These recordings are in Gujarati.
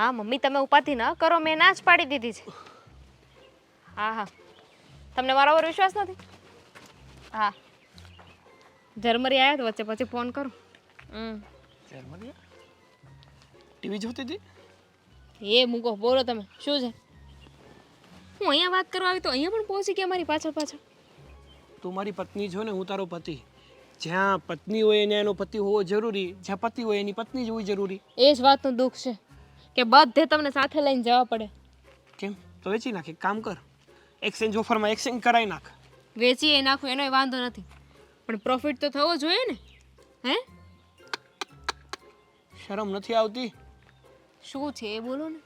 હા મમ્મી તમે ઉપાધિ ન કરો, મેં ના જ પાડી દીધી છે. હા હા, તમને મારા પર વિશ્વાસ નથી? હા, ઝરમરી આવ્યા તો વચ્ચે, પછી ફોન કરું. જર્મની ટીવી જોતી હતી? એ મૂકો, બોલો તમે શું છે? હું અહીંયા વાત કરવા આવી તો અહીંયા પણ પહોંચી ગયા મારી પાછળ પાછળ. તું મારી પત્ની છો ને હું તારો પતિ. જ્યાં પત્ની હોય એને એનો પતિ હોવો જરૂરી, જ્યાં પતિ હોય એની પત્ની જ હોવી જરૂરી. એ જ વાતનું દુઃખ છે કે બધે તમને સાથે લઈને જવા પડે. કેમ? તો વેચી નાખ, એક કામ કર, એક્સચેન્જ ઓફરમાં એક્સચેન્જ કરાવી નાખ. વેચી એ નાખું એનોય વાંધો નથી, પણ પ્રોફિટ તો થવો જોઈએ ને. હે શરમ નથી આવતી? શું છે એ બોલો ને.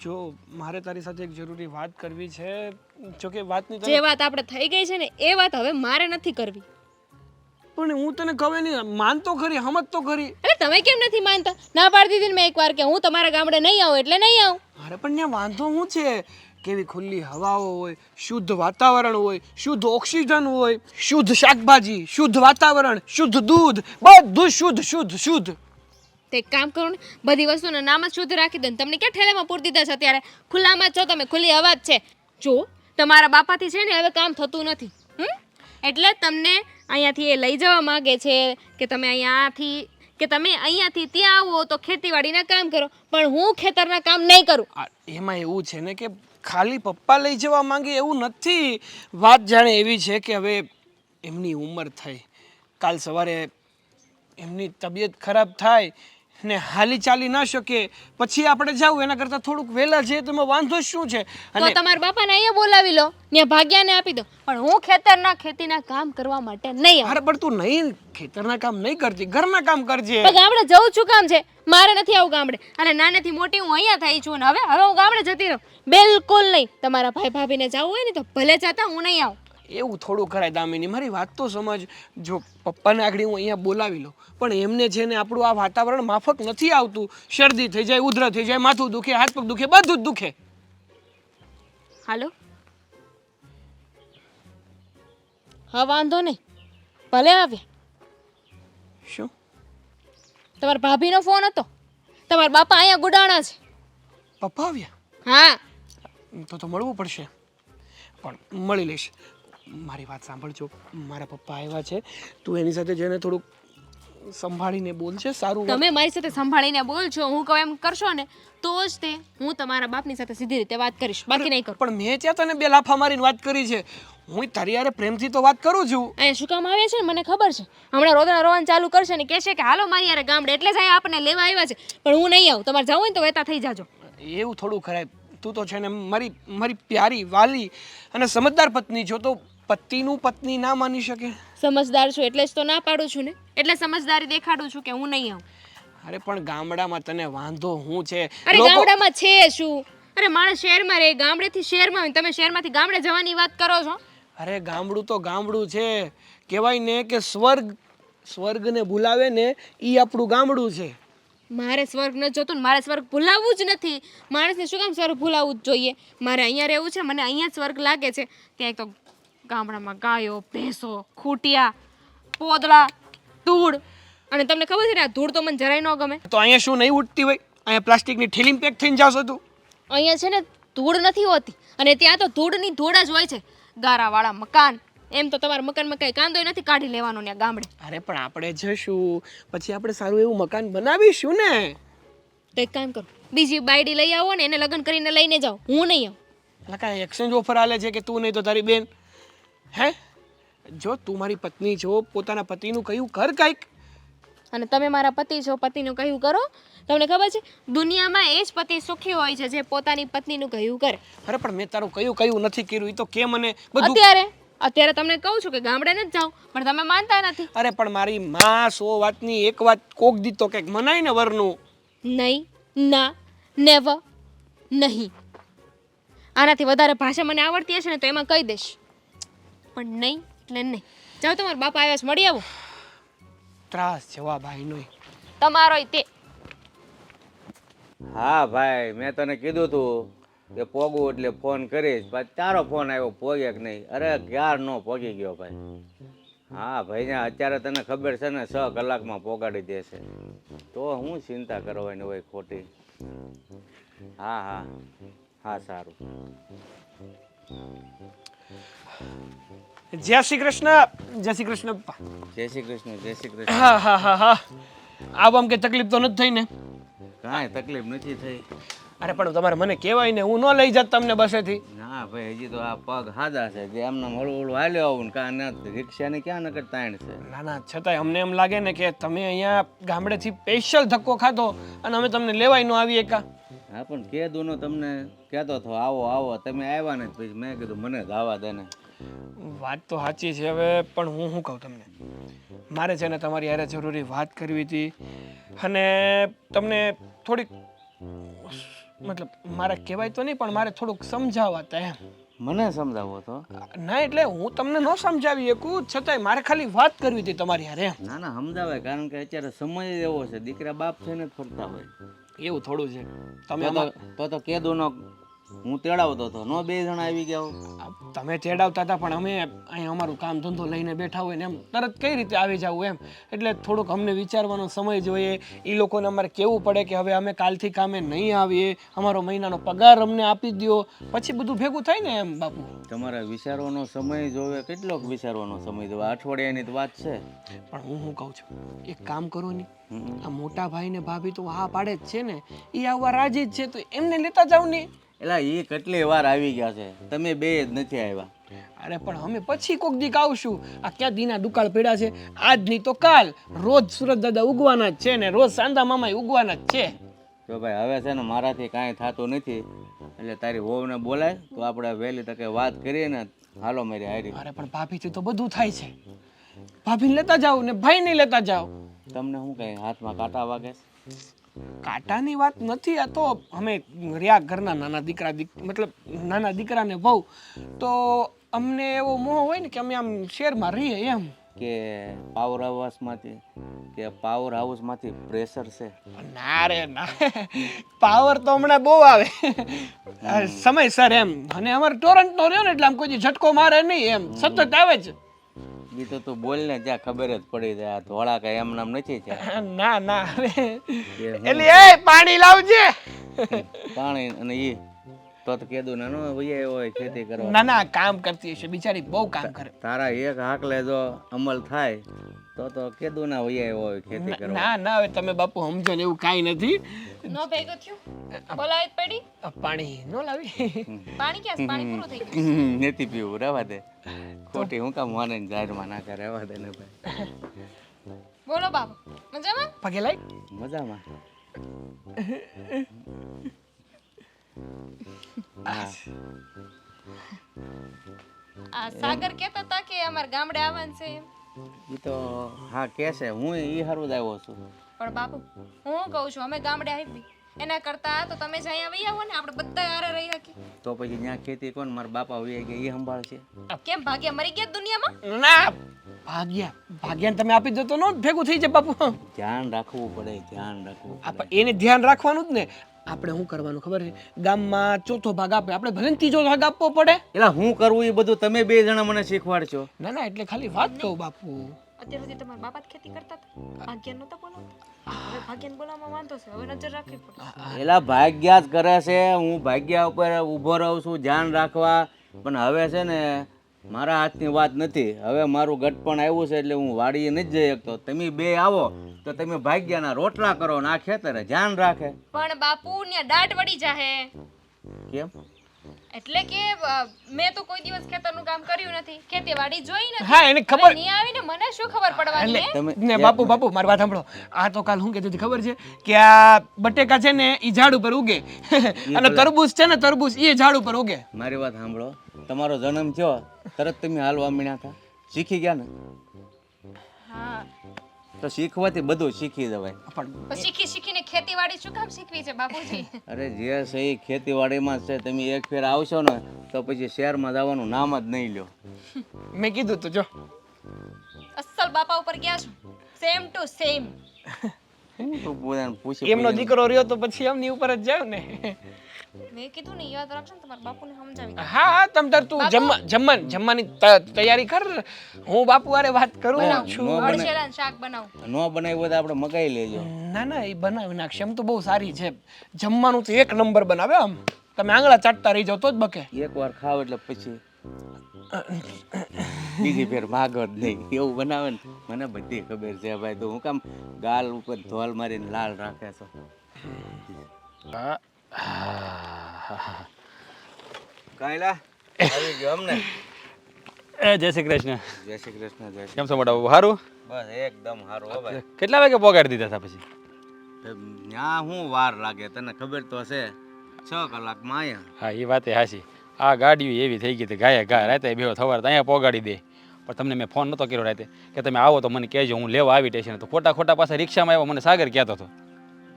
જો મારે તારી સાથે એક જરૂરી વાત કરવી છે. જો કે વાતની જે વાત આપણે થઈ ગઈ છે ને એ વાત હવે મારે નથી કરવી. પણ હું તને કહે નહીં, માનતો ખરી, સમજ તો ખરી. અરે તમે કેમ નથી માનતા? ના પાડી દીધી ને મેં એકવાર કે હું તમારા ગામડે નહીં આવું એટલે નહીં આવું. અરે પણ ત્યાં વાંધો શું છે? કેવી ખુલ્લી હવાઓ હોય, શુદ્ધ વાતાવરણ હોય, શુદ્ધ ઓક્સિજન હોય, શુદ્ધ શાકભાજી, શુદ્ધ વાતાવરણ, શુદ્ધ દૂધ, બધું શુદ્ધ શુદ્ધ શુદ્ધ. તે એક કામ કરો ને, બધી વસ્તુના નામ જ શુદ્ધ રાખી દો ને. તમને ક્યાં ઠેલામાં પૂરી દીધા છે અત્યારે? ખુલ્લામાં જ છો તમે, ખુલ્લી હવા જ છે. જો તમારા બાપાથી છે ને હવે કામ થતું નથી. એટલે તમને અહીંયાથી એ લઈ જવા માંગે છે કે તમે અહીંયાથી ત્યાં આવો તો ખેતીવાડીના કામ કરો, પણ હું ખેતરના કામ નહીં કરું. એમાં એવું છે ને કે ખાલી પપ્પા લઈ જવા માંગે એવું નથી. વાત જાણે એવી છે કે હવે એમની ઉંમર થઈ, કાલ સવારે એમની તબિયત ખરાબ થાય ને હાલી ચાલી ના શકે, પછી આપણે જાવ એના કરતાં થોડુંક વહેલા જઈએ તો એમાં વાંધો શું છે? તો તમારા બાપાને અહીંયા બોલાવી લો, ત્યાં ભાગ્યાને આપી દો, પણ હું ખેતીના કામ કરવા માટે નહીં આવું. અરે પણ તું નહીં ખેતરના કામ નહીં કરતી, ઘરના કામ કરજે. પણ ગામડે જવું છું કામ છે, મારે નથી આવું ગામડે. અને નાનેથી મોટી હું અહીંયા થઈ છું ને હવે હું ગામડે જતી રહું? બિલકુલ નહીં. તમારા ભાઈ ભાભીને જવું હોય ને તો ભલે જતા, હું નહીં આવું. એવું થોડું કરાય દામિની, મારી વાત તો સમજ. જો પપ્પાને આગળ હું અહીંયા બોલાવી લઉં, પણ એમને છે ને આપણું આ વાતાવરણ માફક નથી આવતું. શરદી થઈ જાય, ઉધરસ થઈ જાય, માથું દુખે, હાથ પગ દુખે, બધું જ દુખે. હાલો, હા વાંધો નહીં, ભલે આવ્યા. શું? તમારા ભાભીનો ફોન હતો, તમારા બાપા અહીંયા ગુડાણા છે. પપ્પા આવ્યા? હા. તો મળવું પડશે, પણ મળી લઈશ. મારી વાત સાંભળજો, મારા પપ્પા આવ્યા છે, તું એની સાથે જઈને થોડુંક સંભાળીને બોલશે, સારું? તમે મારી સાથે સંભાળીને બોલજો, હું કહું એમ કરશો ને તો જ તે હું તમારા બાપની સાથે સીધી રીતે વાત કરીશ, બાકી નહીં કરું. પણ મેં ત્યાં તને બે લાફા મારીને વાત કરી છે. હું તારી યારે પ્રેમથી તો વાત કરું છું. અહીંયા શું કામ આવ્યા છે ને મને ખબર છે. હમણાં રોદણા રોવાનું ચાલુ કરશે ને કહેશે કે હાલો મારી યારે ગામડે, એટલે જ અહીંયા આપણને લેવા આવ્યા છે. પણ હું નહીં આવું, તમારે જવું હોય ને તો વહેતા થઈ જાજો. એવું થોડું કરાય. તું તો છે ને મારી પ્યારી વાલી અને સમજદાર પત્ની છો, તો પતિનું પત્ની ના માની શકે? સમજદાર છું એટલે જ તો ના પાડું છું ને, એટલે સમજદારી દેખાડું છું કે હું નહીં આવું. અરે પણ ગામડામાં તને વાંધો શું છે? અરે ગામડામાં છે શું? અરે માણસ શહેરમાં રહે, ગામડેથી શહેરમાં હોય, તમે શહેરમાંથી ગામડે જવાની વાત કરો છો? અરે ગામડું તો ગામડું છે. કહેવાય ને કે સ્વર્ગને ભૂલાવે ને ઈ આપણું ગામડું છે. મારે સ્વર્ગ ન જોતું ને મારે સ્વર્ગ ભૂલાવવું જ નથી. માણસને શું કામ સ્વર્ગ ભૂલાવવું જ જોઈએ? મારે અહીંયા રહેવું છે, મને અહીંયા સ્વર્ગ લાગે છે. ત્યાં તો ગામડામાં ગાયો, ભેંસો, ખૂટિયા, પોદળા, ધૂળ. અને તમને ખબર છે ને આ ધૂળ તો મને જરાય ન ગમે. તો અહીંયા શું નહીં ઉઠતી હોય? અહીંયા પ્લાસ્ટિકની થેલીમાં પેક થઈને જાવછો તું? અહીંયા છે ને ધૂળ નથી હોતી, અને ત્યાં તો ધૂળની ધૂળ જ હોય છે. ગારાવાળા મકાન. એમ તો તમારા મકાનમાં કઈ કાંદોય નથી કાઢી લેવાનો ને ગામડે. અરે પણ આપણે જશું પછી આપણે સારું એવું મકાન બનાવીશું ને. તો એક કામ કરો, બીજી બાયડી લઈ આવો ને એને લગ્ન કરીને લઈને જાઓ, હું નહીં આવું. એટલે કાંઈ એક્સચેન્જ ઓફર આલે છે કે તું નહીં તો તારી બેન? હે, જો તું મારી પત્ની છો, પોતાના પતિનું કહ્યું કર કાંઈક. અને તમે મારા પતિ છો, પતિનું કહ્યું કરો. તમને ખબર છે દુનિયામાં એ જ પતિ સુખી હોય છે જે પોતાની પત્નીનું કહ્યું કરે. અરે પણ મેં તારું કયું નથી કર્યું એ તો કે મને બધું. અત્યારે તમને કહું છું કે ગામડે નથી જાઉં, પણ તમે માનતા નથી. અરે પણ મારી માં 100 વાતની એક વાત કોક દીધો કંઈક મનાય ને વરનું. નહીં, ના, નેવર, નહીં. આનાથી વધારે ભાષા મને આવડતી હશે ને તો એમાં કહી દઈશ, પણ નહીં એટલે નહીં. જાઓ, તમારા બાપા આવ્યા છે, મળી આવો. ત્રાસ જવાબ આઈનો તમારોય તે. હા ભાઈ, મેં તને કીધું તું કે પોગું એટલે ફોન કરીશ, ભાઈ તારો ફોન આવ્યો, પોગે કે નહીં? અરે ક્યાર નો પોગી ગયો ભાઈ. હા ભાઈ, ને અત્યારે તને ખબર છે ને 6 કલાકમાં પોગાડી દેશે, તો હું ચિંતા કરવાની હોય ખોટી? હા હા હા સારું. જય શ્રી કૃષ્ણ. જય શ્રી કૃષ્ણ પપ્પા. જય શ્રી કૃષ્ણ જય શ્રી કૃષ્ણ. હા હા હા હા આમ કે તકલીફ તો નથી થઈ ને? કાંઈ તકલીફ નથી થઈ. અરે પણ તમારે મને કહેવાય ને, હું ન લઈ જાત તમને બસેથી. ના ભાઈ હજી તો આ પગ હાજા છે, જે એમને હળવું હળવું હાલ્યો આવું ને કાં ના રિક્ષાની ક્યાં નકર તાણ છે. ના ના, છતાંય અમને એમ લાગે ને કે તમે અહીંયા ગામડેથી સ્પેશિયલ ધક્કો ખાધો અને અમે તમને લેવાય ન આવીએ કા. હા પણ કેદુનો તમને કહેતો હતો આવો આવો, તમે આવ્યા ને પછી મેં કીધું મને જ આવવા દે ને. વાત તો સાચી છે. હવે પણ હું શું કહું તમને, મારે છે ને તમારી હારે જરૂરી વાત કરવી હતી અને તમને થોડીક, મતલબ મારે કહેવાય તો નહીં પણ મારે થોડુંક સમજાવવા હતા એમ. મને સમજાવો તો. ના એટલે હું તમને ન સમજાવી શકું, છતાંય મારે ખાલી વાત કરવી હતી તમારી હારે એમ. ના ના સમજાવાય, કારણ કે અત્યારે સમય જ એવો છે, દીકરા બાપ થઈને જ ફરતા હોય. એવું થોડું છે. તમે તો કેદુનો હું તેડાવતો હતો, નો બે જણા આવી ગયા હો. તમે તેડાવતા હતા પણ અમે અહીંયા અમારું કામ ધંધો લઈને બેઠા હોય ને એમ તરત કઈ રીતે આવી જવું એમ. એટલે થોડુંક અમને વિચારવાનો સમય જોઈએ. એ લોકોને અમારે કહેવું પડે કે હવે અમે કાલથી કામે નહીં આવીએ, અમારો મહિનાનો પગાર અમને આપી દો, પછી બધું ભેગું થાય ને એમ બાપુ. તમારા વિચારવાનો સમય જોવે, કેટલોક વિચારવાનો સમય જોવે, અઠવાડિયાની જ વાત છે. પણ હું કહું છું, એક કામ કરો ને, આ મોટા ભાઈ ને ભાભી તો હા પાડે જ છે ને, એ આવવા રાજી જ છે, તો એમને લેતા જાવ ને. એટલે એ કેટલી વાર આવી ગયા છે, તમે બે જ નથી આવ્યા. અરે પણ અમે પછી કોક દીક આવશું. આ ક્યાં દીના દુકાળ પડ્યા છે, આજ નહીં તો કાલ. રોજ સુરત દાદા ઉગવાના જ છે ને રોજ સાંદા મામા ઉગવાના જ છે. તો ભાઈ હવે છે ને મારાથી કાંઈ થતું નથી, એટલે તારી વહુને બોલાય તો આપણે વહેલી તકે વાત કરીએ ને. હાલો મારી હારી. અરે પણ ભાભીથી તો બધું થાય છે. ભાભીને લેતા જાવ ને ભાઈ નહીં લેતા જાવ. તમને શું કઈ હાથમાં કાંટા વાગે? કાંટાની વાત નથી, આ તો અમે રહ્યા ઘરના નાના દીકરા મતલબ નાના દીકરાને બહુ, તો અમને એવો મોહ હોય ને કે અમે આમ શહેરમાં રહીએ એમ. કે પાવર હાઉસમાંથી પ્રેશર છે? ના રે ના, પાવર તો હમણાં બહુ આવે સમયસર એમ. અને અમારે ટોરન્ટ નો રહ્યો ને એટલે આમ કોઈ ઝટકો મારે નહીં એમ, સતત આવે છે. એ તો તું બોલ ને, જ્યાં ખબર જ પડી જાય. આ ધોળા કઈ એમ નામ નથી છે. ના ના એટલે એ પાણી લાવજે. પાણી અને ઈ તો કીધું નાનો હોય ખેતી કરવા. ના ના, કામ કરતી હશે બિચારી, બહુ કામ કરે. તારા એક હાકલે જો અમલ થાય તો કીધું ના હોય ખેતી કરવા. ના ના, હવે તમે બાપુ સમજો ને, એવું કાંઈ નથી. નો ભેગું થયું બોલાવી જ પડી. પાણી નો લાવી. પાણી ક્યાં છે? પાણી પૂરું થઈ ગયું. નથી પીવું, રહેવા દે. ખોટી હું કામ મને જાહેરમાં નાખે, રહેવા દે ને ભાઈ. બોલો બાબુ, મજામાં? પગે લાઈ. મજામાં. આ સાગર કહેતા હતા કે અમાર ગામડે આવવાનું છે એમ. ઈ તો હા કે છે, હું ઈ હારું જ આવ્યો છું. પણ બાપુ હું કહું છું, અમે ગામડે આવી એના કરતા તો તમે જ અહીંયા આવી આવો ને, આપણે બધા હારે રહી શકીએ. તો પછી ત્યાં ખેતી કોણ? મારા બાપા વહી ગયા, એ સંભાળશે. કેમ ભાગ્યા મરી ગયા દુનિયામાં? ના, ભાગ્યાને તમે આપી દો તો નો ભેગું થઈ જાય બાપુ. ધ્યાન રાખવું પડે, ધ્યાન રાખવું પડે. આપણે એને ધ્યાન રાખવાનું જ ને. આપણે શું કરવાનું ખબર છે, ગામમાં ચોથો ભાગ આપે, આપણે ભલે ત્રીજો ભાગ આપવો પડે. એટલે હું કરવું એ બધું તમે બે જણા મને શીખવાડશો. ના ના, એટલે ખાલી વાત કહું બાપુ. અત્યાર સુધી તમારા બાપા જ ખેતી કરતા હતા, ભાગ્યા નહોતા બોલાવતા. હવે ભાગ્યાને બોલાવવામાં વાંધો છે, હવે નજર રાખવી પડે. એલા ભાગ્યા જ કરે છે, હું ભાગ્યા ઉપર ઊભો રહું છું ધ્યાન રાખવા. પણ હવે છે ને મારા હાથની વાત નથી. હવે મારું ગટપણ આવ્યું છે એટલે હું વાડીએ નથી જઈ શકતો. તમે બે આવો તો તમે ભાગ્યાના રોટલા કરો ને આ ખેતરે ધ્યાન રાખે. પણ બાપુ ને દાઢ વળી જાહે. કેમ? એટલે કે મેં તો કોઈ દિવસ ખેતરનું કામ કર્યું નથી, ખેતીવાડી જોઈ નથી. હા, એને ખબર નહીં આવીને મને શું ખબર પડવાની હે? તમે ને બાપુ મારી વાત સાંભળો. આ તો કાલ હું કહેતી હતી ખબર છે કે આ બટેકા છે ને એ ઝાડ ઉપર ઉગે અને તરબૂચ છે ને તરબૂચ એ ઝાડ ઉપર ઉગે. મારી વાત સાંભળો, તમારો જન્મ થયો તરત તમે હાલવા મીણ્યા હતા, શીખી ગયા ને? હા, તો શીખવાથી બધું શીખી જવાય. પણ શીખીને ખેતીવાડી શું કામ શીખવી છે બાપુજી? અરે જે છે એ ખેતીવાડીમાં છે. તમે એક ફેર આવશો ને તો પછી શહેરમાં જવાનું નામ જ નહીં લ્યો. મેં કીધું તું જો અસલ બાપા ઉપર ગયા છું, સેમ ટુ સેમ. હું તો પોતાને પૂછી એમનો દીકરો રહ્યો તો પછી એમની ઉપર જ જાવ ને. મેં કીધું ને યાદ રાખજો ને તમારા બાપુને સમજાવી દો. હા હા તમ તાર તું જમવાની તૈયારી કર. હું બાપુ હારે વાત કરું છું. અળસેલાનું શાક બનાવું. ન બનાવ્યું હોય તો આપણે મગાઈ લેજો. ના ના એ બનાવી નાખશે. એમ તો બહુ સારી છે. જમવાનું તો એક નંબર બનાવે. આમ તમે આંગળા ચાટતા રહી જાઓ તો જ બકે. એકવાર ખાવ એટલે પછી બીજી ફેર માગો જ નહીં એવું બનાવે ને. મને બધી ખબર છે ભાઈ. તો હું કામ ગાલ ઉપર ધોલ મારીને લાલ રાખે છો? કાયલા આવી ગયો અમને. જય શ્રી કૃષ્ણ. જય શ્રી કૃષ્ણ. જય શ્રી કેમ છો મોટા બાબુ? સારું? બસ એકદમ સારું હો ભાઈ. કેટલા વાગે પોગાડી દીધા હતા પછી? ત્યાં શું વાર લાગે તને ખબર તો હશે. 6 કલાકમાં અહીંયા. હા એ વાતે હાચી. આ ગાડીઓ એવી થઈ ગઈ હતી ગાયે ગા રાતે બેહો થવાર અહીંયા પોગાડી દે. પણ તમને મેં ફોન નહોતો કર્યો રાતે કે તમે આવો તો મને કહેજો, હું લેવા આવી સ્ટેશન. તો ખોટા પાછા રિક્ષામાં આવ્યો મને સાગર કહેતો હતો.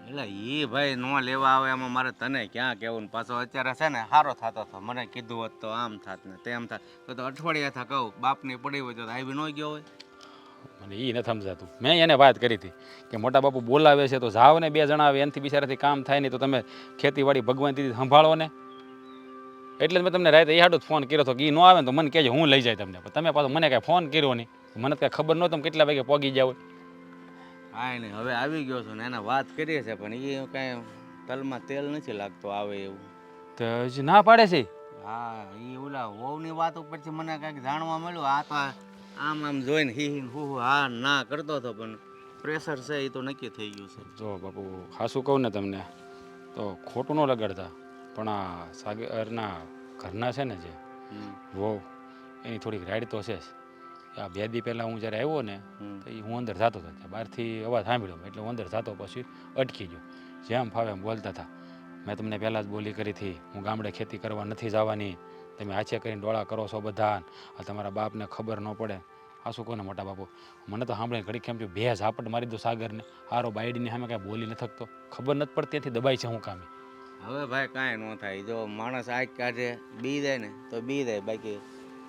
એટલે એ ભાઈ નો લેવા આવે એમાં મારે તને ક્યાં કહેવું ને પાછો અત્યારે છે ને સારો થતો હતો. મને કીધું હોત તો આમ થાત ને તેમ થાત. તો અઠવાડિયા થા કહું બાપની પડી હોય તો આવી ન ગયો હોય. મને એ નથી સમજાતું. મેં એને વાત કરી હતી કે મોટા બાપુ બોલાવે છે તો જાઓ ને, 2 જણા આવે એનાથી બિચારાથી કામ થાય નહીં. તો તમે ખેતીવાડી ભગવાન દીદી સંભાળો ને. એટલે જ મેં તમને રાતે એ હાટું જ ફોન કર્યો હતો કે એ ન આવે ને તો મને કહેજો, હું લઈ જાય તમને. પણ તમે પાછો મને કાંઈ ફોન કર્યો નહીં. મને કાંઈ ખબર નહોતું તમે કેટલા વાગે પહોંચી જાવ. કાંઈ નહીં હવે આવી ગયો છું ને એને વાત કરીએ છે પણ એ કાંઈ તલમાં તેલ નથી લાગતો આવે એવું. તો હજી ના પાડે છે. હા એ ઓલા વહુની વાત ઉપરથી મને કાંઈક જાણવા મળ્યું. આ તો આમ જોઈને હી હું હા ના કરતો હતો પણ પ્રેશર છે એ તો નક્કી થઈ ગયું છે. જો બાપુ ખાસું કહું ને તમને તો ખોટું ન લગાડતા, પણ આ સાગરના ઘરના છે ને જે વહુ એની થોડીક રાઈડ તો છે જ. આ 2 દી પહેલાં હું જ્યારે આવ્યો ને તો એ હું અંદર જતો હતો. બહારથી અવાજ સાંભળ્યો એટલે હું અંદર જતો પછી અટકી ગયો. જેમ ફાવે એમ બોલતા હતા. મેં તમને પહેલાં જ બોલી કરી હતી હું ગામડે ખેતી કરવા નથી જવાની. તમે હાચે કરીને ડોળા કરો છો બધા. આ તમારા બાપને ખબર ન પડે. આ શું કહો ને મોટા બાપુ, મને તો સાંભળીને ઘડીક કેમ થયું 2 ઝાપટ મારી દો સાગરને. હારો બાયડીની સામે કાંઈ બોલી નથી શકતો. ખબર નથી પડતી ત્યાંથી દબાઈ છે હું કામે. હવે ભાઈ કાંઈ ન થાય. જો માણસ આગ કાઢે બી જાય ને તો બી જાય, બાકી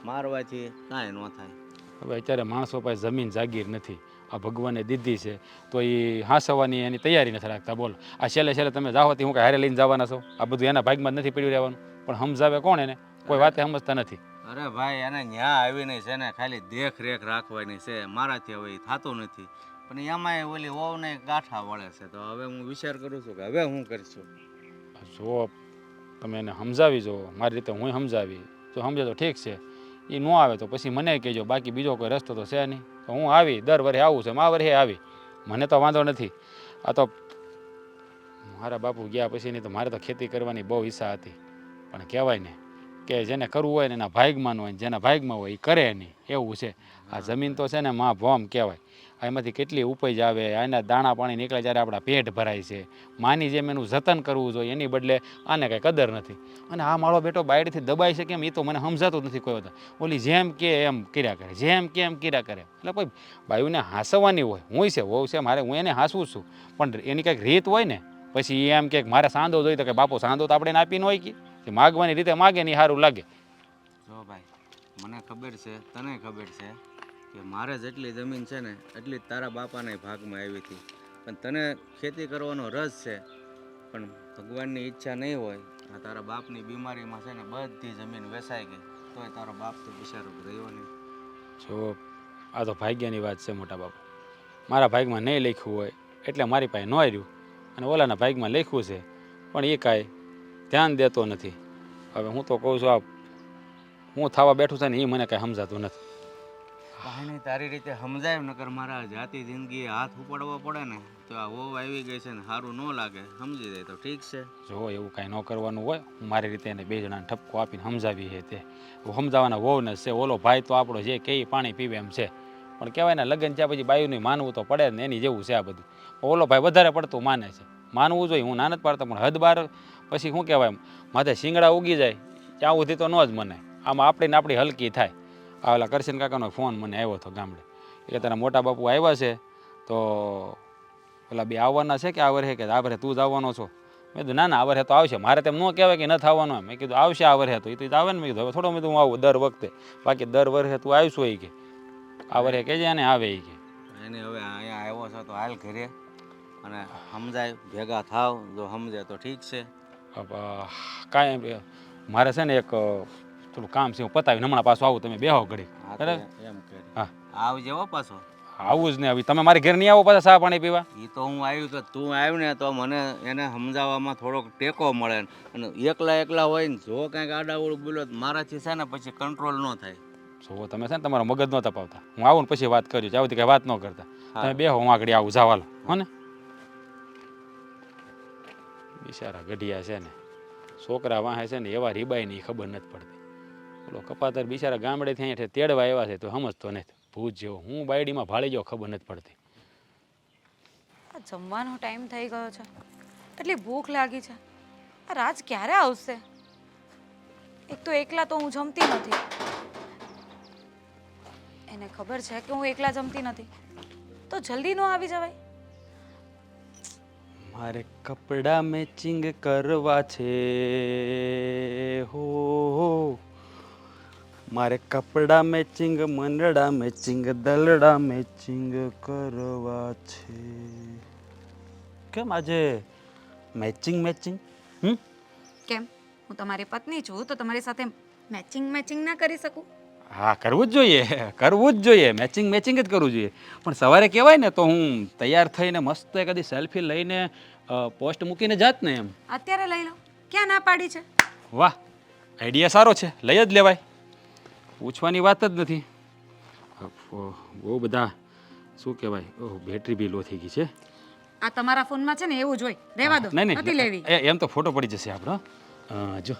મારવાથી કાંઈ ન થાય. હવે અત્યારે માણસો પાસે જમીન જાગીર નથી. આ ભગવાને દીધી છે તો એ હાંસવાની એની તૈયારી નથી રાખતા. બોલો આ છેલ્લે તમે જાઓથી હું કાંઈ હારે લઈને જવાના છો? આ બધું એના ભાગમાં જ નથી પડ્યું રહેવાનું. પણ સમજાવે કોણ એને? કોઈ વાતે સમજતા નથી. અરે ભાઈ એને ન્યા આવીને છે ને ખાલી દેખરેખ રાખવાની છે. મારાથી હવે એ થતું નથી. પણ એમાંય ઓલી વહુને ગાંઠા વળે છે. તો હવે હું વિચાર કરું છું કે હવે હું કરીશું. જો તમે એને સમજાવી જો મારી રીતે, હું સમજાવી જો સમજે તો ઠીક છે. એ ન આવે તો પછી મને કહેજો. બાકી બીજો કોઈ રસ્તો તો છે નહીં. તો હું આવી દર વર્ષે આવું છે, આ વર્ષે આવી. મને તો વાંધો નથી. આ તો મારા બાપુ ગયા પછીની તો મારે તો ખેતી કરવાની બહુ ઈચ્છા હતી. પણ કહેવાય ને કે જેને કરવું હોય ને એના ભાગમાં ન હોય, જેના ભાગમાં હોય એ કરે નહીં એવું છે. આ જમીન તો છે ને માં ભોમ કહેવાય. એમાંથી કેટલી ઉપજ આવે, આના દાણા પાણી નીકળે જ્યારે આપણા પેટ ભરાય છે. માની જેમ એનું જતન કરવું જોઈએ એની બદલે આને કાંઈ કદર નથી. અને આ મારો બેટો બાયડીથી દબાઈ છે કેમ એ તો મને સમજાતું નથી કોઈ વખત. ઓલી જેમ કે એમ કર્યા કરે, જેમ કે એમ કર્યા કરે. એટલે કોઈ બાયુને હાંસવાની હોય. હું છે વહુ છે મારે, હું એને હાંસવું છું. પણ એની કંઈક રીત હોય ને. પછી એમ કે મારે સાંદો જોઈએ તો કે બાપુ સાંદો તો આપણે એને આપીને હોય કે માગવાની રીતે માગે ને સારું લાગે. જો ભાઈ મને ખબર છે, તને ખબર છે કે મારે જેટલી જમીન છે ને એટલી જ તારા બાપાના ભાગમાં આવી હતી. પણ તને ખેતી કરવાનો રસ છે પણ ભગવાનની ઈચ્છા નહીં હોય. આ તારા બાપની બીમારીમાં છે ને બધી જમીન વેચાઈ ગઈ તોય તારો બાપ તો બિચારો રહ્યો નહીં. જો આ તો ભાગ્યની વાત છે મોટા બાપુ. મારા ભાગમાં નહીં લખ્યું હોય એટલે મારી પાસે ન આવ્યું. અને ઓલાના ભાગમાં લખ્યું છે પણ એ કાંઈ ધ્યાન દેતો નથી. હવે હું તો કહું છું આ હું થવા બેઠું છે ને એ મને કાંઈ સમજાતું નથી. કાંઈ તારી રીતે સમજાય નકર મારા જાતિ જિંદગી હાથ ઉપાડવો પડે ને તો આ વહુ આવી ગઈ છે ને સારું ન લાગે. સમજી જાય તો ઠીક છે. જો એવું કાંઈ ન કરવાનું હોય. હું મારી રીતે એને 2 જણાને ઠપકો આપીને સમજાવી છે તે સમજાવવાના વહુ ને છે. ઓલો ભાઈ તો આપણો જે કે પાણી પીવે એમ છે. પણ કહેવાય ને લગ્ન ત્યાં પછી બાયુનું માનવું તો પડે ને એની જેવું છે આ બધું. ઓલો ભાઈ વધારે પડતું માને છે. માનવું જોઈએ, હું ના નથી પાડતો પણ હદ બાર પછી શું કહેવાય માથે શિંગડા ઉગી જાય ત્યાં સુધી તો ન જ મને. આમાં આપણી હલકી થાય. આ ઓલા કરશન કાકાનો ફોન મને આવ્યો હતો ગામડે. એટલે તારા મોટા બાપુ આવ્યા છે તો ઓલા 2 આવવાના છે કે આ વર્ષે કે આ વર્ષે તું જ આવવાનો છો? મેં કીધું ના આ વર્ષે તો આવશે. મારે તેમ ન કહેવાય કે નથી આવવાનો. મેં કીધું આવશે આ વર્ષે તો એ તો આવે ને. મેં કીધું હવે થોડો મેં હું આવું દર વખતે, બાકી દર વર્ષે તું આવીશું એ કે આ વર્ષે કહેજે એને આવે એ કે એને હવે અહીંયા આવ્યો છો તો હાલ ઘરે અને સમજાય ભેગા થાવ. જો સમજે તો ઠીક છે. કાંઈ મારે છે ને એક થોડું કામ છે, હું પતાવીને હમણાં પાછું આવું, તમે બેહો ઘડી. હા તો બરાબર? એમ કરે. હા. આવજે હો પાછો. આવું જ ને, હવે તમે મારી ઘેર નહીં આવો પાછા ચા પાણી પીવા? એ તો હું આવ્યું તો તું આવ્યું ને તો મને એને સમજાવવામાં થોડોક ટેકો મળે ને. અને એકલા હોય ને જો કાંઈક આડાવડું બોલો તો મારાથી છે ને પછી કંટ્રોલ ન થાય. જો તમે છે ને તમારો મગજ ન તપાવતા, હું આવું ને પછી વાત કર્યું, જ્યાં સુધી કંઈ વાત ન કરતા. હા. તમે બેહો, હું આગળ આવું, જવાલો હો ને. બિચારા ગઢિયા છે ને, છોકરા વાહે છે ને એવા રીબાઈની ખબર નથી પડતી. બોલો કપાતર બિચારા ગામડેથી અહીંયા તેડવા આવ્યા છે તો સમજતો નથી. ભૂત જેવો હું બાયડીમાં ભાળી જાઉં ખબર નથી પડતી. આ જમવાનો ટાઈમ થઈ ગયો છે, એટલી ભૂખ લાગી છે. આ રાજ ક્યારે આવશે? એક તો એકલા તો હું જમતી નથી, એને ખબર છે કે હું એકલા જમતી નથી, તો જલ્દી નો આવી જવાય. મારે કપડા મેચિંગ કરવા છે હો, મારે કપડા મેચિંગ, મંડળા મેચિંગ, દલડા મેચિંગ કરવા છે. કેમ આજે મેચિંગ મેચિંગ? કેમ, હું તમારી પત્ની છું તો તમારી સાથે મેચિંગ ના કરી શકું? હા, કરવું જ જોઈએ, કરવું જ જોઈએ, મેચિંગ મેચિંગ જ કરવું જોઈએ. પણ સવારે કહેવાય ને તો હું તૈયાર થઈને મસ્ત કદી સેલ્ફી લઈને પોસ્ટ મૂકીને જાત ને એમ. અત્યારે લઈ લો, ક્યાં ના પાડી છે? વાહ, આઈડિયા સારો છે, લઈ જ લેવાય, પૂછવાની વાત જ નથી. બહુ બધા શું કહેવાય, ઓહ બેટરી બી લો થઈ ગઈ છે. આ તમારા ફોનમાં છે ને એવું જ હોય, રહેવા દો, નહીં નથી લેવી. એમ તો ફોટો પડી જશે આપણો. જો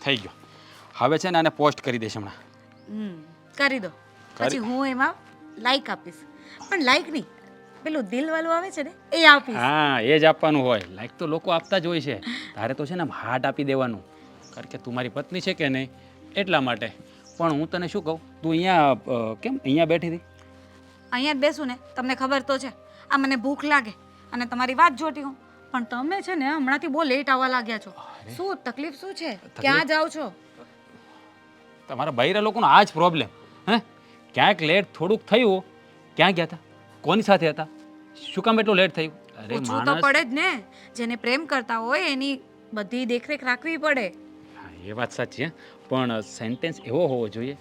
થઈ ગયો. હવે છે ને આને પોસ્ટ કરી દઈશ હમણાં. કરી દો, પછી હું એમાં લાઈક આપીશ. પણ લાઈક નહીં, પેલું દિલ વાળું આવે છે ને એ આપીશ. હા, એ જ આપવાનું હોય. લાઈક તો લોકો આપતા જ હોય છે, તારે તો છે ને આમ હાર્ટ આપી દેવાનું, કારણ કે તું મારી પત્ની છે કે નહીં એટલા માટે. પણ હું તને શું કહું, તું અહીંયા કેમ અહીંયા બેઠી હતી? અહીંયા જ બેસું ને, તમને ખબર તો છે આ મને ભૂખ લાગે અને તમારી વાત જોતી હું. પણ તમે છે ને હમણાંથી બહુ લેટ આવવા લાગ્યા છો. શું તકલીફ શું છે? ક્યાં જાઓ છો? તમારા બૈરા લોકોનો આ જ પ્રોબ્લેમ. હે, ક્યાંક લેટ થોડુંક થયું, ક્યાં ગયા હતા, કોની સાથે હતા, શું કામ એટલું લેટ થયું? અરે પૂછવું તો પડે જ ને, જેને પ્રેમ કરતા હોય એની બધી દેખરેખ રાખવી પડે. હા, એ વાત સાચી. પણ સેન્ટેન્સ એવો હોવો જોઈએ,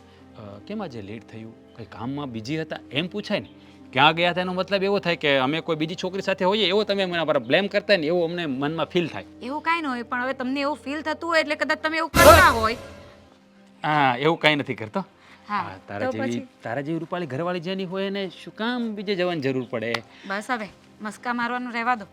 કેમ આજે લેટ થયું, કંઈ કામમાં બીજી હતા એમ પૂછાય ને. ક્યાં ગયા હતા એનો મતલબ એવો થાય કે અમે કોઈ બીજી છોકરી સાથે હોઈએ એવો તમે મને પર બ્લેમ કરતા ને એવું અમને મનમાં ફીલ થાય. એવું કાંઈ ન હોય, પણ હવે તમને એવું ફીલ થતું હોય એટલે કદાચ તમે એવું કરતા હોય. હા, એવું કાંઈ નથી કરતો. હા, તારા તો જેવી પછી તારા જેવી રૂપાળી ઘરવાળી જેની હોય એને શું કામ બીજે જવાની જરૂર પડે? બસ હવે મસ્કા મારવાનું રહેવા દો.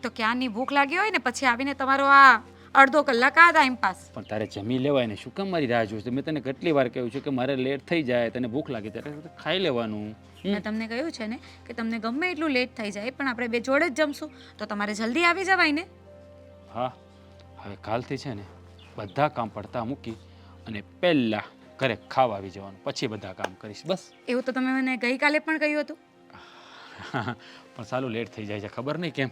તો ક્યાંની ભૂખ લાગી હોય ને પછી આવીને તમારો આ અડધો કલાક આ ટાઈમ પાસ. પણ તારે જમી લેવાય ને, શું કામ મારી રાહ જોઈશ? મેં તને કેટલી વાર કહ્યું છે કે મારે લેટ થઈ જાય, તને ભૂખ લાગે ત્યારે ખાઈ લેવાનું. મેં તમને કહ્યું છે ને કે તમને ગમે એટલું લેટ થઈ જાય પણ આપણે બે જોડે જ જમશું તો તમારે જલ્દી આવી જવાય ને. હા, હવે કાલથી છે ને બધા કામ પડતા મૂકી અને પહેલાં ઘરે ખાવા આવી જવાનું, પછી બધા કામ કરીશ બસ. એવું તો તમે મને ગઈકાલે પણ કહ્યું હતું. પણ સાલું લેટ થઈ જાય છે, ખબર નહીં કેમ.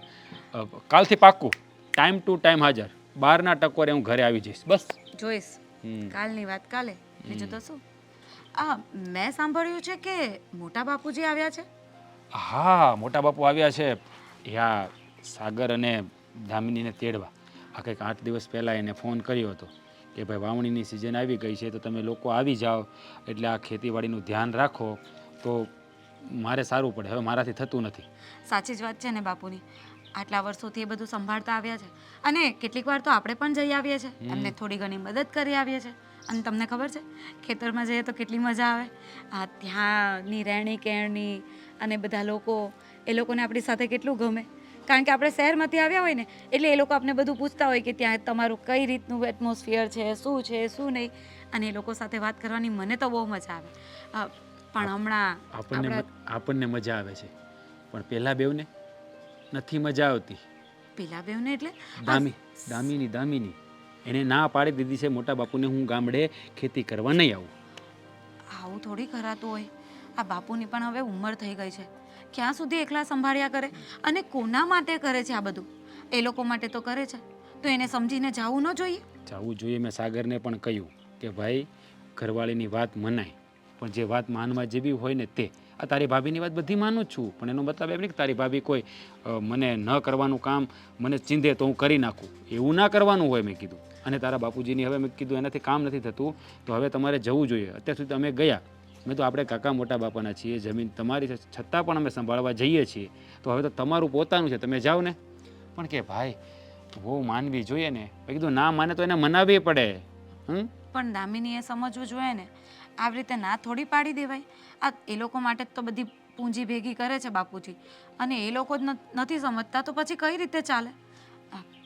કાલથી પાક્કું ટાઈમ ટુ ટાઈમ હાજર, 12ના ટકોરે હું ઘરે આવી જઈશ બસ. જોઈશ, કાલની વાત કાલે, બીજું તો શું. મેં સાંભળ્યું છે કે મોટા બાપુજી આવ્યા છે. હા, મોટા બાપુ આવ્યા છે. યા સાગર અને દામિનીને તેડવા. આ કંઈક 8 દિવસ પહેલાં એને ફોન કર્યો હતો કે ભાઈ વાવણીની સિઝન આવી ગઈ છે તો તમે લોકો આવી જાઓ, એટલે આ ખેતીવાડીનું ધ્યાન રાખો તો મારે સારું પડે. હવે મારાથી થતું નથી. સાચી જ વાત છે ને બાપુની, આટલા વર્ષોથી એ બધું સંભાળતા આવ્યા છે અને કેટલીક વાર તો આપણે પણ જઈ આવીએ છીએ, એમને થોડી ઘણી મદદ કરી આવીએ છીએ. અને તમને ખબર છે ખેતરમાં જઈએ તો કેટલી મજા આવે. આ ત્યાંની રહેણી કહેણી અને બધા લોકો, એ લોકોને આપણી સાથે કેટલું ગમે. કારણ કે આપણે શહેરમાંથી આવ્યા હોય ને એટલે એ લોકો આપણે બધું પૂછતા હોય કે ત્યાં તમારું કઈ રીતનું એટમોસ્ફિયર છે, શું છે શું નહીં. અને એ લોકો સાથે વાત કરવાની મને તો બહુ મજા આવે. પણ હમણાં આપણને મજા આવે છે પણ પેલા બેવને નથી મજા આવતી. પેલા બેવને એટલે દામિની એને ના પાડી દીધી છે મોટા બાપુને, હું ગામડે ખેતી કરવા નહીં આવું. આવું થોડી કરાતું હોય. આ બાપુની પણ હવે ઉંમર થઈ ગઈ છે, ક્યાં સુધી એકલા સંભાળ્યા કરે અને કોના માટે કરે છે આ બધું? એ લોકો માટે તો કરે છે તો એને સમજીને જવું ન જોઈએ? જવું જોઈએ. મેં સાગરને પણ કહ્યું કે ભાઈ ઘરવાળીની વાત મનાય, પણ જે વાત માનવા જેવી હોય ને તે. આ તારી ભાભીની વાત બધી માનું જ છું, પણ એનો મતલબ એમ નહીં કે તારી ભાભી કોઈ મને ન કરવાનું કામ મને ચીંધે તો હું કરી નાખું, એવું ના કરવાનું હોય. મેં કીધું અને તારા બાપુજીની હવે મેં કીધું એનાથી કામ નથી થતું તો હવે તમારે જવું જોઈએ. અત્યાર સુધી અમે ગયા, મેં તો આપણે કાકા મોટા બાપાના છીએ, જમીન તમારી છે છતાં પણ અમે સંભાળવા જઈએ છીએ, તો હવે તો તમારું પોતાનું છે, તમે જાઓ ને. પણ કે ભાઈ બહુ માનવી જોઈએ ને. મેં કીધું ના માને તો એને મનાવવી પડે. પણ દામિનીએ સમજવું જોઈએ ને, આવી રીતે ના થોડી પાડી દેવાય. આ એ લોકો માટે જ તો બધી પૂંજી ભેગી કરે છે બાપુજી, અને એ લોકો જ નથી સમજતા તો પછી કઈ રીતે ચાલે?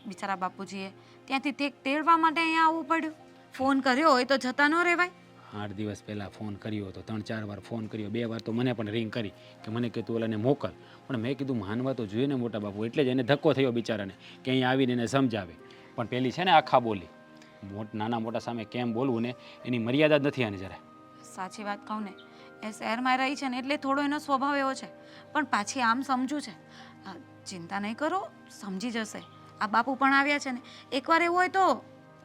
બિચારા બાપુજીએ ત્યાંથી તે તેડવા માટે અહીંયા આવવું પડ્યું. ફોન કર્યો હોય તો જતા ન રહેવાય. 8 દિવસ પહેલાં ફોન કર્યો હતો, 3-4 વાર ફોન કર્યો, 2 વાર તો મને પણ રિંગ કરી કે મને કે તું ઓલાને મોકલ. પણ મેં કીધું માનવા તો જોઈએ ને મોટા બાપુ, એટલે જ એને ધક્કો થયો બિચારાને કે અહીંયા આવીને એને સમજાવે. પણ પેલી છે ને આખા બોલી, નાના મોટા સામે કેમ બોલવું ને એની મર્યાદા જ નથી આની જરા. સાચી વાત કહું ને, એ શહેરમાં રહી છે ને એટલે થોડો એનો સ્વભાવ એવો છે, પણ પાછી આમ સમજુ છે. ચિંતા નહીં કરો, સમજી જશે. આ બાપુ પણ આવ્યા છે ને, એકવાર એવું હોય તો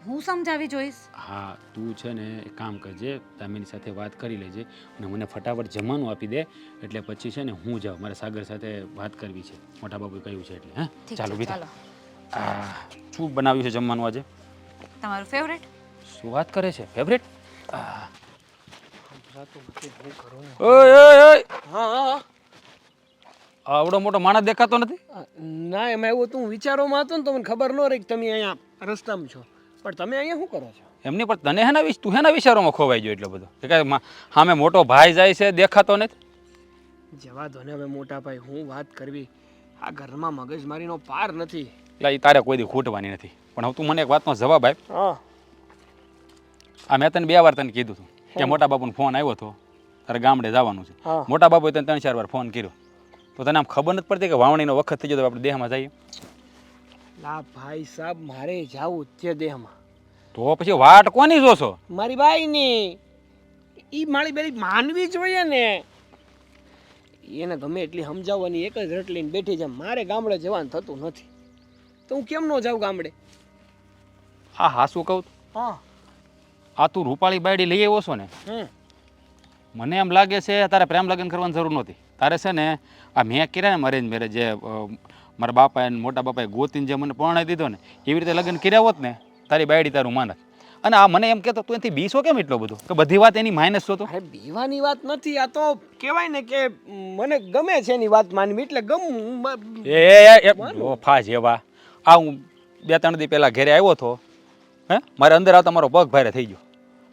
હું સમજાવી જોઈશ. હા તું છે ને એક કામ કરજે, દામિની સાથે વાત કરી લેજે અને મને ફટાફટ જમવાનું આપી દે, એટલે પછી છે ને હું જાઉં, મારે સાગર સાથે વાત કરવી છે, મોટા બાપુએ કહ્યું છે એટલે. હા ચાલો બીજા શું બનાવ્યું છે જમવાનું આજે? તમારું ફેવરેટ? શું વાત કરે છે ફેવરેટ? ઓય આવડો મોટો માણસ દેખાતો નથી. ના એમાં એવું હતું, હું વિચારોમાં હતો ને તો મને ખબર ન રહી કે તમે અહીંયા રસ્તામાં છો, પણ તમે અહીંયા શું કરો છો? એમની પણ તને હેના તું હેના વિચારોમાં ખોવાઈ ગયો એટલો બધો કે સામે મોટો ભાઈ જાય છે દેખાતો નથી? જવા દો ને હવે મોટા ભાઈ, હું વાત કરવી, આ ઘરમાં મગજમારીનો પાર નથી. એટલે એ તારે કોઈ દી ખૂટવાની નથી. પણ હવે તું મને એક વાતનો જવાબ આપ. હા આ મેં તને 2 વાર તને કીધું હતું કે મોટા બાપુનો ફોન આવ્યો હતો, તારે ગામડે જવાનું છે. હા. મોટા બાપુએ તને 3-4 વાર ફોન કર્યો, તો તને આમ ખબર નથી પડતી કે વાવણીનો વખત થઈ ગયો તો આપણે દેહમાં જઈએ? લા ભાઈ સાહેબ, મારે જાવું તે દેહમાં. તો પછી વાટ કોની જોશો? મારી બાઈની. ઈ મારી બેરી માનવી જોઈએ ને. એને ગમે એટલી સમજાવવાની એક જ રટ લઈને બેઠી છે. મારે ગામડે જવાનું થતું નથી, તો હું કેમ ન જાઉં ગામડે? હા શું કહું? હા. આ તું રૂપાળી બાયડી લઈ આવ્યો છો ને, મને એમ લાગે છે તારે પ્રેમ લગ્ન કરવાની જરૂર નહોતી. તારે છે ને આ મેં કર્યા ને અરેન્જ મેરેજ, જે મારા બાપાએ મોટા બાપાએ ગોતીને જે મને પરણાવી દીધો ને, એવી રીતે લગ્ન કર્યા હોત ને તારી બાયડી તારું માનત. અને આ મને એમ કહેતો તું એનાથી બીસો કેમ એટલો બધો કે બધી વાત એની માઇનસ છો? તો અરે બીવાની વાત નથી, આ તો કહેવાય ને કે મને ગમે છે એની વાત માનવી, એટલે ગમ. એ ફા જેવા આ હું 2-3 દી પહેલાં ઘરે આવ્યો હતો, મારે અંદર આવતા મારો પગ ભારે થઈ ગયો.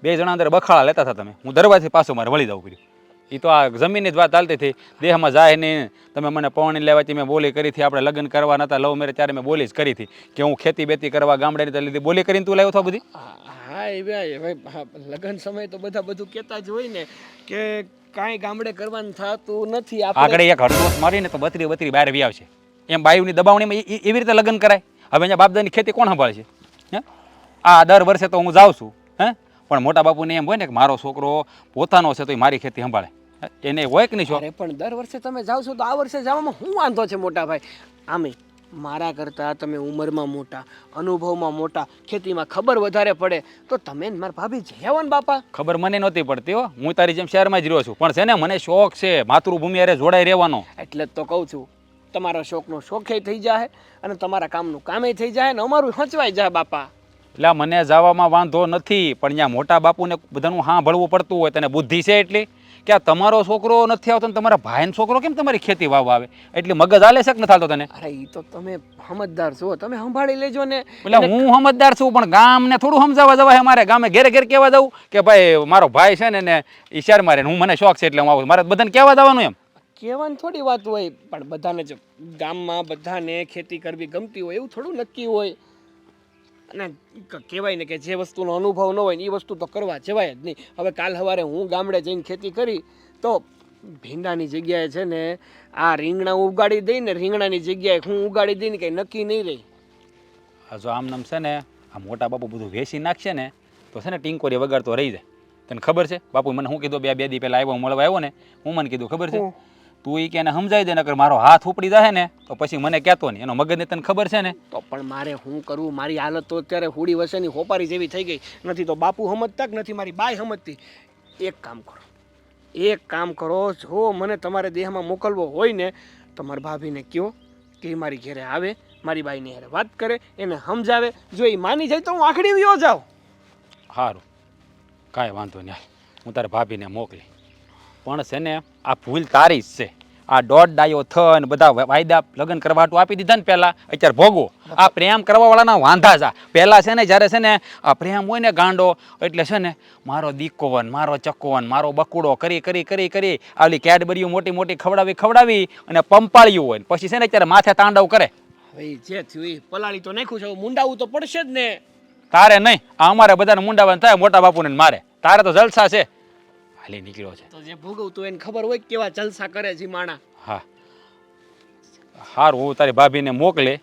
2 જણા અંદર બખાડા લેતા હતા તમે, હું દરવાજે પાછો મારે વળી જવું પડ્યું. એ તો આ જમીનની જ વાત ચાલતી હતી, દેહમાં જાય નહીં. તમે મને પવણી લેવાથી મેં બોલી કરી હતી, આપણે લગ્ન કરવા નતા લવ મેરેજ ત્યારે મેં બોલી જ કરી હતી કે હું ખેતી બેતી કરવા ગામડેની તો લીધી બોલી કરીને તું લાવ્યો છો બધી. હા હવે લગ્ન સમય તો બધા બધું કહેતા જ હોય ને કે કાંઈ ગામડે કરવાનું થતું નથી. આગળ એક હડદોસ મારીને તો 32 બહાર વી આવશે. એમ બાયુની દબાવણીમાં એવી રીતે લગ્ન કરાય? હવે અહીંયા બાપદાની ખેતી કોણ સંભાળશે? હે આ દર વર્ષે તો હું જાઉં છું, પણ મોટા બાપુને એમ હોય ને કે મારો છોકરો પોતાનો છે તો એ મારી ખેતી સંભાળે, એને હોય કે નહીં? છો પણ દર વર્ષે તમે જાવ છો તો આ વર્ષે જવામાં શું વાંધો છે મોટા ભાઈ? આમે મારા કરતાં તમે ઉંમરમાં મોટા, અનુભવમાં મોટા, ખેતીમાં ખબર વધારે પડે, તો તમે મારા ભાભી જઈ આવો ને બાપા. ખબર મને નહોતી પડતી હો, હું તારી જેમ શહેરમાં જ રહ્યો છું, પણ છે ને મને શોખ છે માતૃભૂમિ હારે જોડાઈ રહેવાનો. એટલે જ તો કહું છું, તમારા શોખનો શોખે થઈ જાય અને તમારા કામનું કામે થઈ જાય ને અમારું હચવાઈ જાય બાપા. એટલે મને જવામાં વાંધો નથી, પણ ત્યાં મોટા બાપુને બધાનું સાંભળવું પડતું હોય. તને બુદ્ધિ છે એટલી કે આ તમારો છોકરો નથી આવતો ને તમારા ભાઈનો છોકરો કેમ તમારી ખેતી વાવવા આવે? એટલે મગજ હાલે છે કે નથી હાલતો તને? અરે એ તો તમે સમજદાર છો, તમે સંભાળી લેજો ને. એટલે હું સમજદાર છું, પણ ગામને થોડું સમજાવવા જવાય? મારે ગામે ઘેરે ઘેર કહેવા દઉં કે ભાઈ મારો ભાઈ છે ને એ શેર મારે, હું મને શોખ છે એટલે હું આવું. મારે બધાને કહેવા જવાનું એમ? કહેવાની થોડી વાત હોય, પણ બધાને જ ગામમાં બધાને ખેતી કરવી ગમતી હોય એવું થોડું નક્કી હોય. અને કહેવાય ને કે જે વસ્તુનો અનુભવ ન હોય ને એ વસ્તુ તો કરવા જવાય જ નહીં. હવે કાલ સવારે હું ગામડે જઈને ખેતી કરી તો ભીંડાની જગ્યાએ છે ને આ રીંગણા ઉગાડી દઈને, રીંગણાની જગ્યાએ હું ઉગાડી દઈને કંઈ નક્કી નહીં રહી. આ જો આમ નામ છે ને આ મોટા બાપુ બધું વેચી નાખશે ને તો છે ને ટીંકોરી વગાડતો રહી જાય. તને ખબર છે બાપુ મને શું કીધું? 2 દી પહેલાં આવ્યો મળવા આવ્યો ને, હું મને કીધું ખબર છે? તું એ કે એને સમજાવી દે, નકર મારો હાથ ઉપડી જાય ને તો પછી મને કહેતો નહીં. એનો મગજને તને ખબર છે ને? તો પણ મારે શું કરવું? મારી હાલત તો અત્યારે હુડી વસેની હોપારી જેવી થઈ ગઈ નથી. તો બાપુ સમજતા કે નથી મારી બાઈ સમજતી? એક કામ કરો, એક કામ કરો, જો મને તમારે દેહમાં મોકલવો હોય ને તો મારી ભાભીને કહો કે એ મારી ઘરે આવે, મારી બાઈની હારે વાત કરે, એને સમજાવે. જો એ માની જાય તો હું આખડી વ્યો જાઉં. સારું, કાંઈ વાંધો નહીં, હું તારે ભાભીને મોકલી. પણ છે ને આ ભૂલ તારી જ છે. આ દોઢ ડાયો થન બધા વાયદા લગ્ન કરવા હાટું આપી દીધા ને પહેલાં, અત્યારે ભોગવો. આ પ્રેમ કરવાવાળાના વાંધા છે. પહેલાં છે ને જ્યારે છે ને આ પ્રેમ હોય ને ગાંડો, એટલે છે ને મારો દીકોવન, મારો ચકોવન, મારો બકુડો કરી કરી કરી કરી આવલી કેડબરીઓ મોટી મોટી ખવડાવી અને પંપાળ્યું હોય ને પછી છે ને અત્યારે માથે તાંડવ કરે. હવે જે થયું એ પલાળી તો નાખ્યું છે, મુંડાવું તો પડશે જ ને. તારે નહીં, આ અમારે બધાને મુંડાવાન થાય, મોટા બાપુને ને મારે. તારે તો જલસા છે. હાલી નીકળ્યો છે. તો જે ભોગવતું એને ખબર હોય કે કેવા જલસા કરે છે માણા. હા સારું, હું તારી ભાભીને મોકલે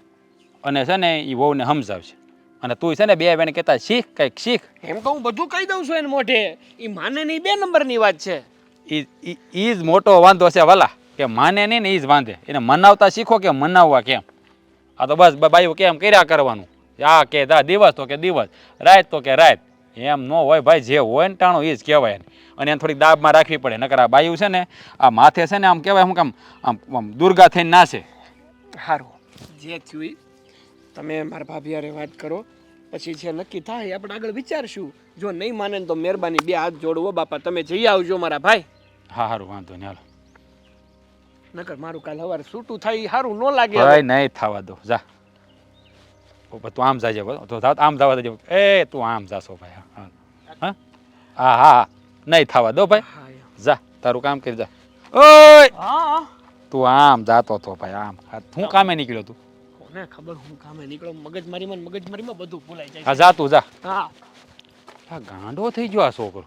અને છે ને એ વહુને સમજાવશે. અને તું છે ને બે બેન કહેતા શીખ, કંઈક શીખ. એમ તો હું બધું કહી દઉં છું એને મોઢે. એ માને નહીં, 2 નંબરની વાત છે. એ જ મોટો વાંધો છે વાલા, કે માને નહીં ને એ જ વાંધે. એને મનાવતા શીખો કે મનાવવા કેમ. આ તો બસ બાયું કેમ કર્યા કરવાનું. આ કે દિવસ તો કે દિવસ, રાત તો કે રાત. એમ ન હોય ભાઈ, જે હોય ને ટાણું એ જ કહેવાય. અને એને થોડીક દાબમાં રાખવી પડે, નકર આ બાયું છે ને આ માથે છે ને આમ કહેવાય હું આમ દુર્ગા થઈને નાશે. સારું, જે થયું એ તમે મારા ભાભી હારે વાત કરો, પછી જે નક્કી થાય આપણે આગળ વિચારશું. જો નહીં માને ને તો મહેરબાની 2 હાથ જોડવો બાપા, તમે જઈ આવજો મારા ભાઈ. હા સારું, વાંધો નહીં, હાલો. નકર મારું કાલ સવારે છૂટું થાય એ સારું ન લાગે. ભાઈ નહીં થવા દો, જા. તું આમ જાજે, તો આમ જવા દેજો. એ તું આમ જાશો ભાઈ. હા હા હા હા, નહીં થવા દો ભાઈ. હા, જા, તારું કામ કરી જા. ઓય હા, તું આમ જાતો તો ભાઈ, આમ. હું કામે નીકળ્યો તું. કોને ખબર હું કામે નીકળો, મગજમારીમાં બધું ભૂલાઈ જાય. હા જા તું જા. હા, આ ગાંડો થઈ ગયો આ છોકરો.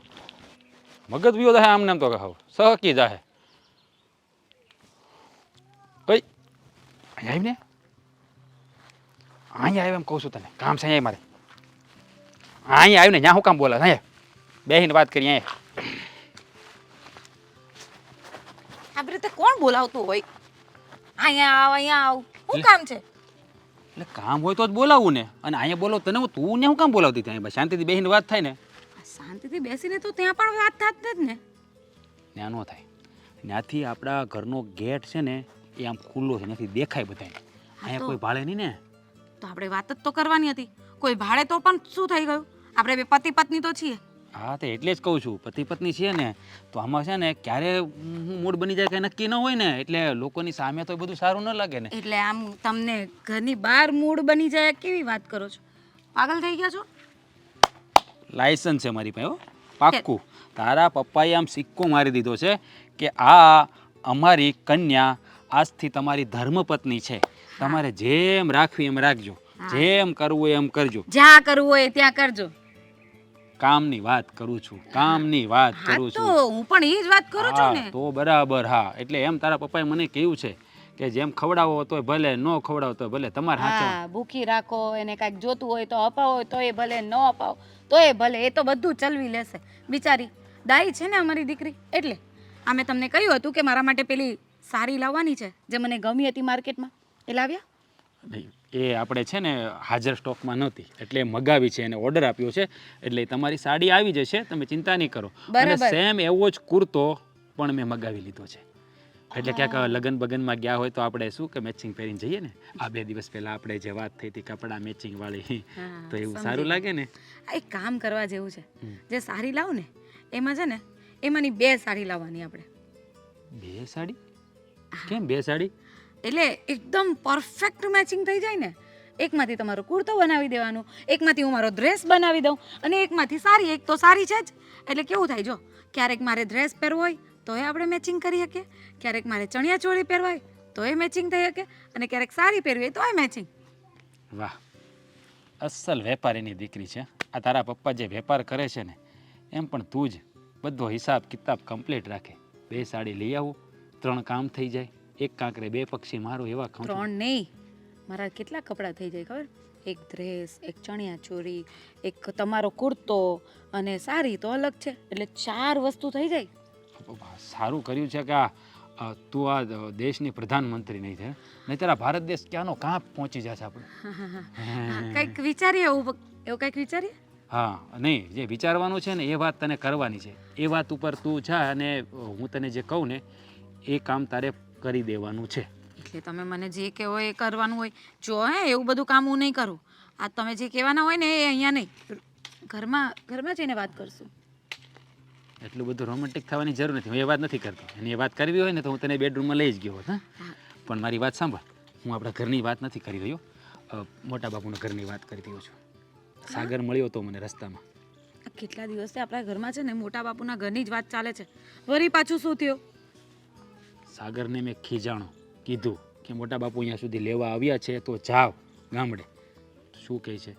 મગજ વિયો જાય આમને એમ તો કહો, સહકી જાય. ઓય અહીંયા આવીને, અહીંયા આવ્યો એમ કહું છું તને, કામ છે અહીંયા મારે. અહીંયા આવ્યું ને ત્યાં હું કામ બોલા, અહીંયા બેહીને વાત કરી. અહીંયા આવી રીતે કોણ બોલાવતું હોય? અહીંયા આવ, શું કામ છે? એટલે કામ હોય તો જ બોલાવું ને. અને અહીંયા બોલો તને, તું ને હું કામ બોલાવતી ત્યાં? શાંતિથી બેહીને વાત થાય ને. શાંતિથી બેસીને તો ત્યાં પણ વાત થાત જ ને. ત્યાં ન થાય. ત્યાંથી આપણા ઘરનો ગેટ છે ને એ આમ ખુલ્લો છે, ત્યાંથી દેખાય બધાને. અહીંયા કોઈ ભાળે નહીં ને. તો આપણે વાત જ તો કરવાની હતી. કોઈ ભાડે તો પણ શું થઈ ગયું? આપણે બે પતિ પત્ની તો છીએ. હા તો એટલે જ કહું છું, પતિ પત્ની છે ને તો આમાં છે ને ક્યારે મૂડ બની જાય કંઈ નક્કી ન હોય ને. એટલે લોકોની સામે તો બધું સારું ન લાગે ને. એટલે આમ તમને ઘરની બહાર મૂડ બની જાય કેવી વાત કરો છો? પાગલ થઈ ગયા છો? લાયસન્સ છે મારી પાસે, પાક્કું. તારા પપ્પાએ આમ સિક્કો મારી દીધો છે કે આ અમારી કન્યા આજથી તમારી ધર્મપત્ની છે. તમારે જેમ રાખવી એમ રાખજો, જેમ કરવું એમ કરજો. જ્યાં કરવું હોય ત્યાં કરજો. કામની વાત કરું છું, કામની વાત હા કરું તો છું. હું પણ એ જ વાત કરું છું ને. હા તો બરાબર. હા એટલે એમ તારા પપ્પાએ મને કહ્યું છે કે જેમ ખવડાવો તોય ભલે, ન ખવડાવો તોય ભલે, તમારે હાચો. હા, ભૂખી રાખો, એને કાંઈક જોતું હોય તો અપાવો, તોય ભલે, ન અપાવો તોય ભલે, એ તો બધું ચલવી લેશે. બિચારી દાઈ છે ને અમારી દીકરી. એટલે અમે તમને કહ્યું હતું કે મારા માટે પેલી સાડી લાવવાની છે જે મને ગમી હતી માર્કેટમાં, એ લાવ્યા? નહીં, એ આપણે છે ને હાજર સ્ટોકમાં નહોતી એટલે મગાવી છે, એને ઓર્ડર આપ્યો છે. એટલે તમારી સાડી આવી જશે, તમે ચિંતા નહીં કરો. અને સેમ એવો જ કુર્તો પણ મેં મગાવી લીધો છે. એટલે ક્યાંક લગન બગનમાં ગયા હોય તો આપણે શું કે મેચિંગ પહેરીને જઈએ ને. આ 2 દિવસ પહેલા આપણે જે વાત થઈ હતી કપડાં મેચિંગ વાળી, તો એવું સારું લાગે ને. એક કામ કરવા જેવું છે, જે સાડી લાવ ને એમાં છે ને એમાંની 2 સાડી લાવવાની આપણે. 2 સાડી? કેમ 2 સાડી? એટલે એકદમ પરફેક્ટ મેચિંગ થઈ જાય ને. એકમાંથી તમારો કુર્તો બનાવી દેવાનો, એકમાંથી હું મારો ડ્રેસ બનાવી દઉં, અને એકમાંથી સારી. એક તો સારી છે જ. એટલે કેવું થાય, જો ક્યારેક મારે ડ્રેસ પહેરવો હોય તો એ આપણે મેચિંગ કરી શકીએ, ક્યારેક મારે ચણિયા ચોળી પહેરવા હોય તો એ મેચિંગ થઈ શકે, અને ક્યારેક સારી પહેરવી હોય તો એ મેચિંગ. વાહ, અસલ વેપારીની દીકરી છે. આ તારા પપ્પા જે વેપાર કરે છે ને એમ પણ તું જ બધો હિસાબ કિતાબ કમ્પ્લીટ રાખે. 2 સાડી લઈ આવું, 3 કામ થઈ જાય. 1 કાંકરે 2 પક્ષી મારું એવા ખાઉં. 3 નહીં, મારા કેટલા કપડાં થઈ જાય ખબર? 1 ડ્રેસ, 1 ચણિયા ચોળી, 1 તમારો કુર્તો અને સારી તો અલગ છે. એટલે 4 વસ્તુ થઈ જાય. સારું કર્યું છે કે તું આ દેશની પ્રધાનમંત્રી નહીં છે, નહીં તારા ભારત દેશ ક્યાંનો કાં પહોંચી જશે આપણે. કંઈક વિચારીએ, એવું કંઈક વિચારીએ. હા નહીં, જે વિચારવાનું છે ને એ વાત તને કરવાની છે. એ વાત ઉપર તું જા અને હું તને જે કહું ને એ કામ તારે કરી દેવાનું છે. એટલે તમે મને જે કહેવો એ કરવાનું હોય. જો એવું બધું કામ હું નહીં કરું. આ તમે જે કહેવાના હોય ને એ અહીંયા નહીં, ઘરમાં જઈને વાત કરશું. એટલું બધું રોમેન્ટિક થવાની જરૂર નથી. હું એ વાત નથી કરતો. અને એ વાત કરવી હોય ને તો હું તને બેડરૂમમાં લઈ જ ગયો હોત. હા, પણ મારી વાત સાંભળ. હું આપણા ઘરની વાત નથી કરી રહ્યો, મોટા બાપુના ઘરની વાત કરી રહ્યો છું. સાગર મળ્યો તો મને રસ્તામાં. આ કેટલા દિવસથી આપણા ઘરમાં છે ને મોટા બાપુના ઘરની જ વાત ચાલે છે. વળી પાછું શું થયું? સાગરને મેં ખીજાણો કીધું કે મોટા બાપુ અહીંયા સુધી લેવા આવ્યા છે તો જાવ ગામડે. શું કહે છે,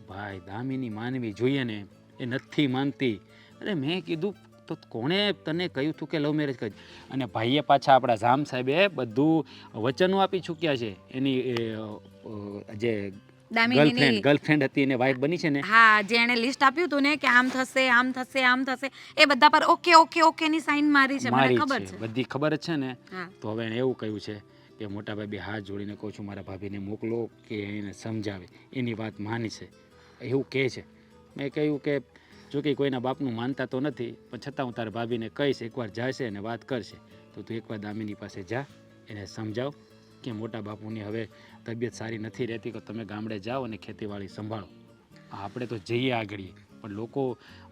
ભાઈ દામિની માનવી જોઈએ ને, એ નથી માનતી. અરે મેં કીધું તો કોણે તને કહ્યું હતું કે લવ મેરેજ કરી? અને ભાઈએ પાછા આપણા જામ સાહેબે બધું વચનો આપી ચૂક્યા છે. એની જે ગર્લફ્રેન્ડ હતી એને વાઈફ બની છે ને, હા, જેણે લિસ્ટ આપ્યું હતું ને કે આમ થશે આમ થશે આમ થશે, એ બધા પર ઓકે ઓકે ઓકે ની સાઈન મારી છે. મને મારી ખબર છે, છે, બધી ખબર જ છે ને. હા. તો હવે એને એવું કહ્યું છે કે મોટા ભાઈ હાથ જોડીને કહું છું મારા ભાભીને મોકલો કે એને સમજાવે. એની વાત માની છે એવું કહે છે. મેં કહ્યું કે જો કે કોઈના બાપનું માનતા તો નથી, પણ છતાં હું તારા ભાભીને કહીશ, એકવાર જશે અને વાત કરશે તો તું એકવાર દામિની પાસે જા, એને સમજાવ કે મોટા બાપુની હવે તબિયત સારી નથી રહેતી, તો તમે ગામડે જાઓ અને ખેતીવાડી સંભાળો. આપણે તો જઈએ આગળ, પણ લોકો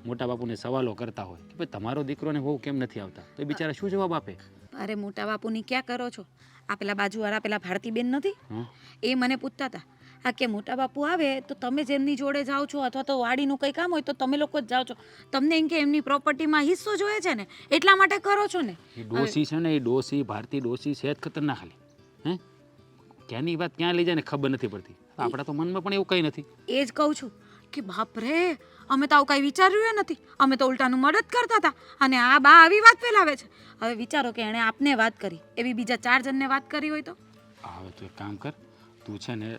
મોટા બાપુને સવાલો કરતા હોય કે ભાઈ તમારો દીકરોને બહુ કેમ નથી આવતા, તો એ બિચારા શું જવાબ આપે? અરે મોટા બાપુની ક્યાં કરો છો? આ પેલા બાજુવાળા પેલા ભારતીબેન નથી, એ મને પૂછતા હતા આ કે મોટા બાપુ આવે તો તમે જેમની જોડે જાઓ છો, અથવા તો વાડીનું કંઈ કામ હોય તો તમે લોકો જ જાઓ છો, તમને એમ કે એમની પ્રોપર્ટીમાં હિસ્સો જોઈએ છે ને એટલા માટે કરો છો ને. એ ડોસી છે ને, એ ડોસી ભારતી ડોસી છે જ ખતરનાક. ખાલી હે ક્યાંની વાત ક્યાં લઈ જાય ને ખબર નથી પડતી. આપણા તો મનમાં પણ એવું કંઈ નથી. એ જ કહું છું કે બાપ રે, અમે તો આવું કાંઈ વિચાર્યું નથી. અમે તો ઉલટાનું મદદ કરતા હતા અને આ બા આવી વાત ફેલાવે છે. હવે વિચારો કે એણે આપને વાત કરી, એવી બીજા 4 જણને વાત કરી હોય તો. હવે તું એક કામ કર, તું છે ને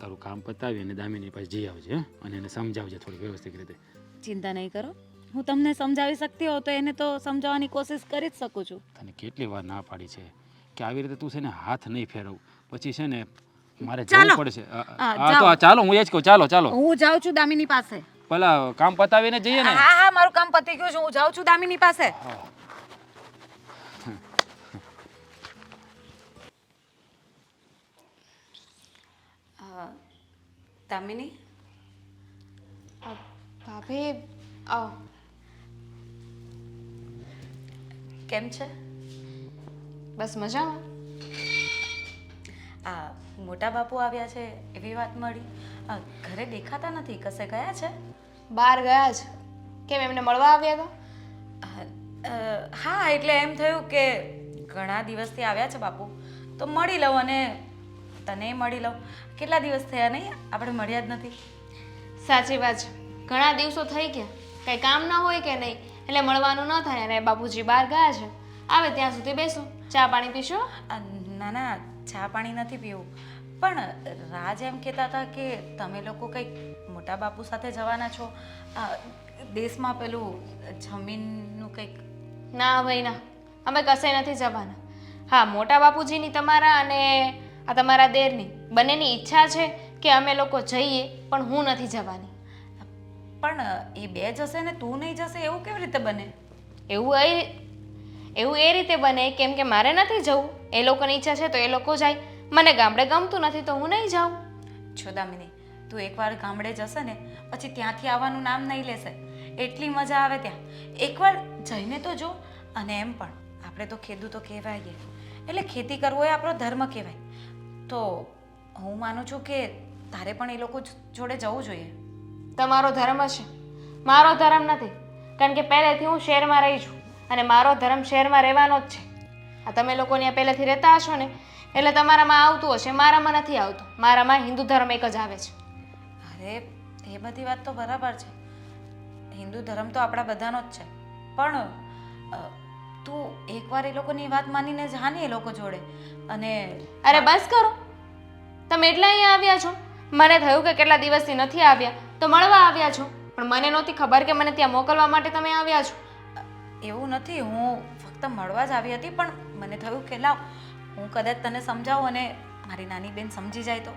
તારું કામ પતાવી અને દામિની પાસે જઈ આવજે, હે? અને એને સમજાવજે થોડી વ્યવસ્થિત રીતે. ચિંતા નહીં કરો, હું તમને સમજાવી શકતી હોઉં તો એને તો સમજાવવાની કોશિશ કરી જ શકું છું. તને કેટલી વાર ના પાડી છે કે આવી રીતે તું છે ને હાથ નહીં ફેરવ, પછી છે ને મારે ચાલો. જવું પડશે. તો ચાલો, હું એ જ કહું, ચાલો ચાલો હું જાઉં છું દામિની પાસે. પેલા કામ પતાવીને જઈએ ને. હા હા, મારું કામ પતી ગયું છે, હું જાઉં છું દામિની પાસે. દામિની, ભાભી આવો. કેમ છે? બસ મજામાં. આ મોટા બાપુ આવ્યા છે એવી વાત મળી. ઘરે દેખાતા નથી, કશે ગયા છે? બહાર ગયા છે. કેમ, એમને મળવા આવ્યા હતા? હા, એટલે એમ થયું કે ઘણા દિવસથી આવ્યા છે બાપુ, તો મળી લઉં અને તને મળી લઉં. કેટલા દિવસ થયા નહીં આપણે મળ્યા જ નથી. સાચી વાત છે, ઘણા દિવસો થઈ ગયા, કંઈ કામ ના હોય કે નહીં એટલે મળવાનું ન થાય. અને બાપુજી બહાર ગયા છે, આવે ત્યાં સુધી બેસો, ચા પાણી પીશો? ના ના, ચા પાણી નથી પીવું, પણ રાજ એમ કહેતા હતા કે તમે લોકો કંઈક મોટા બાપુ સાથે જવાના છો, દેશમાં પેલું જમીનનું કંઈક. ના ભાઈ ના, અમે કશે નથી જવાના. હા, મોટા બાપુજીની તમારા અને આ તમારા દેરની બંનેની ઈચ્છા છે કે અમે લોકો જઈએ, પણ હું નથી જવાની. પણ એ બે જશે ને તું નહીં જશે એવું કેવી રીતે બને? એવું એ રીતે બને કેમ કે મારે નથી જવું, એ લોકોની ઈચ્છા છે તો એ લોકો જાય, મને ગામડે ગમતું નથી તો હું નહીં જાઉં. છો દામિની, તું એકવાર ગામડે જશે ને પછી ત્યાંથી આવવાનું નામ નહીં લેશે. એટલી મજા આવે ત્યાં, એકવાર જઈને તો જો. અને એમ પણ આપણે તો ખેડૂતો કહેવાઈએ, એટલે ખેતી કરવો એ આપણો ધર્મ કહેવાય. તો હું માનું છું કે તારે પણ એ લોકો જોડે જવું જોઈએ. તમારો ધર્મ છે, મારો ધર્મ નથી, કારણ કે પહેલેથી હું શહેરમાં રહી છું અને મારો ધર્મ શહેરમાં રહેવાનો જ છે. આ તમે લોકો ત્યાં પહેલેથી રહેતા હશો ને એટલે તમારામાં આવતું હશે, મારામાં નથી આવતું. મારામાં હિન્દુ ધર્મ એક જ આવે છે. અરે એ બધી વાત તો બરાબર છે, હિન્દુ ધર્મ તો આપણા બધાનો જ છે, પણ તું એકવાર એ લોકોની વાત માનીને જા ને એ લોકો જોડે. અને અરે બસ કરો, તમે એટલે અહીંયા આવ્યા છો. મને થયું કે કેટલા દિવસથી નથી આવ્યા તો મળવા આવ્યા છો, પણ મને નહોતી ખબર કે મને ત્યાં મોકલવા માટે તમે આવ્યા છો. એવું નથી, હું ફક્ત મળવા જ આવી હતી, પણ મને થયું કે લાવ હું કદાચ તને સમજાવું અને મારી નાની બેન સમજી જાય તો.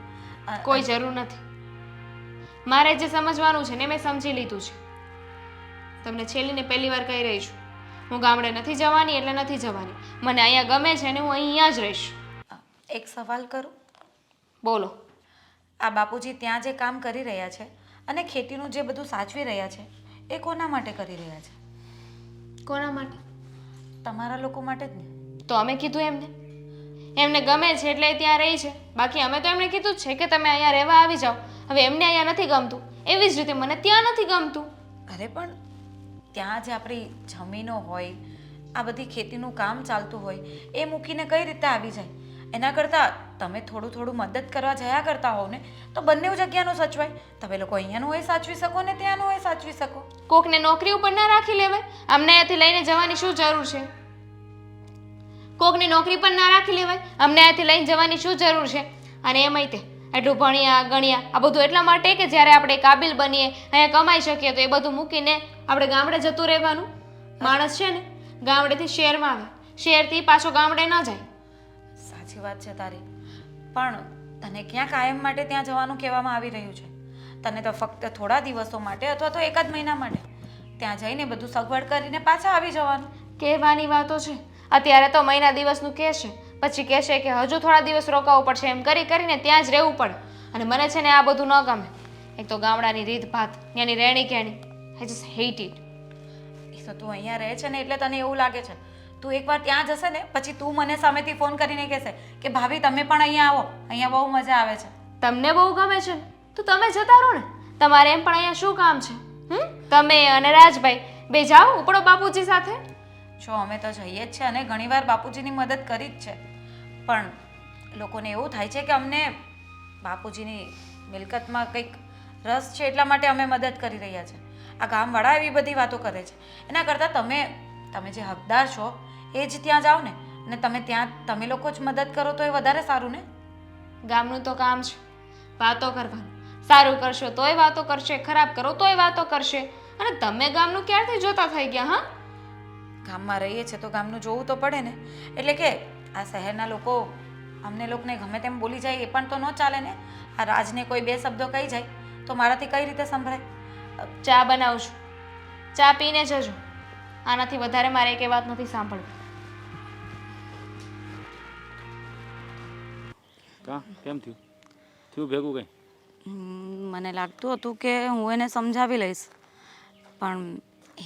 કોઈ જરૂર નથી, મારે જે સમજવાનું છે ને મેં સમજી લીધું છે. તમને છેલ્લીને પહેલી વાર કહી રહી છું, હું ગામડે નથી જવાની એટલે નથી જવાની. મને અહીંયા ગમે છે ને હું અહીંયા જ રહીશ. એક સવાલ કરું? બોલો. આ બાપુજી ત્યાં જે કામ કરી રહ્યા છે અને ખેતીનું જે બધું સાચવી રહ્યા છે એ કોના માટે કરી રહ્યા છે? કોના માટે? તમારા લોકો માટે જ ને. તો અમે કીધું એમને ગમે છે એટલે એ ત્યાં રહી છે. બાકી અમે તો એમને કીધું જ છે કે તમે અહીંયા રહેવા આવી જાઓ. હવે એમને અહીંયા નથી ગમતું, એવી જ રીતે મને ત્યાં નથી ગમતું. અરે પણ ત્યાં જે આપણી જમીનો હોય, આ બધી ખેતીનું કામ ચાલતું હોય, એ મૂકીને કઈ રીતે આવી જાય? એના કરતાં તમે થોડું થોડું મદદ કરવા જયા કરતા હોવ ને તો બંને જગ્યાનું સચવાય. તમે લોકો અહીંયાનું હોય સાચવી શકો ને ત્યાંનું હોય સાચવી શકો. કોકને નોકરી ઉપર ના રાખી લેવાય? અમને અહીંયાથી લઈને જવાની શું જરૂર છે? કોકની નોકરી પર ના રાખી લેવાય? અમને અહીંયાથી લઈને જવાની શું જરૂર છે? અને એમાંય તે એટલું ભણ્યા ગણ્યા આ બધું એટલા માટે કે જ્યારે આપણે કાબિલ બનીએ, અહીંયા કમાઈ શકીએ તો એ બધું મૂકીને આપણે ગામડે જતું રહેવાનું? માણસ છે ને ગામડેથી શહેરમાં આવે, શહેરથી પાછો ગામડે ન જાય. સાચી વાત છે તારી, પણ તને ક્યાં કાયમ માટે ત્યાં જવાનું કહેવામાં આવી રહ્યું છે? તને તો ફક્ત થોડા દિવસો માટે અથવા તો એકાદ મહિના માટે ત્યાં જઈને બધું સગવડ કરીને પાછા આવી જવાનું. કહેવાની વાતો છે. અત્યારે તો મહિના દિવસનું કહેશે, પછી કહેશે કે હજુ થોડા દિવસ રોકાવું પડશે. એમ કરીને ત્યાં જ રહેવું પડે. અને મને છે ને આ બધું ન ગમે. એક તો ગામડાની રીત ભાત, ત્યાંની રહેણી કહેણી, આઈ જસ્ટ હેટ ઇટ. એ તો તું અહીંયા રહે છે ને એટલે તને એવું લાગે છે. તું એકવાર ત્યાં જશે ને પછી તું મને સામેથી ફોન કરીને કહેશે કે ભાભી તમે પણ અહીંયા આવો, અહીંયા બહુ મજા આવે છે. તમને બહુ ગમે છે ને તો તમે જતા રહો ને. તમારે એમ પણ અહીંયા શું કામ છે? તમે અને રાજભાઈ બે જાઓ ઉપડો બાપુજી સાથે. જો અમે તો જઈએ જ છે અને ઘણીવાર બાપુજીની મદદ કરી જ છે, પણ લોકોને એવું થાય છે કે અમને બાપુજીની મિલકતમાં કંઈક રસ છે એટલા માટે અમે મદદ કરી રહ્યા છે. આ ગામવાળા એવી બધી વાતો કરે છે. એના કરતાં તમે જે હકદાર છો એ જ ત્યાં જાઓ ને, અને તમે લોકો જ મદદ કરો તો એ વધારે સારું ને. ગામનું તો કામ છે વાતો કરવાનું. સારું કરશો તોય વાતો કરશે, ખરાબ કરો તોય વાતો કરશે. અને તમે ગામનું ક્યારથી જોતા થઈ ગયા? હા, ગામમાં રહીએ છીએ તો ગામનું જોવું તો પડે ને. એટલે કે આ શહેરના લોકો અમને લોકોને ગમે તેમ બોલી જાય એ પણ તો ન ચાલે ને. આ રાજને કોઈ બે શબ્દો કહી જાય તો મારાથી કઈ રીતે સંભળાય? ચા બનાવું છું, ચા પીને જજો. આનાથી વધારે મારે એક વાત નથી સાંભળવી. કેમ થયું ભેગું કંઈ? મને લાગતું હતું કે હું એને સમજાવી લઈશ, પણ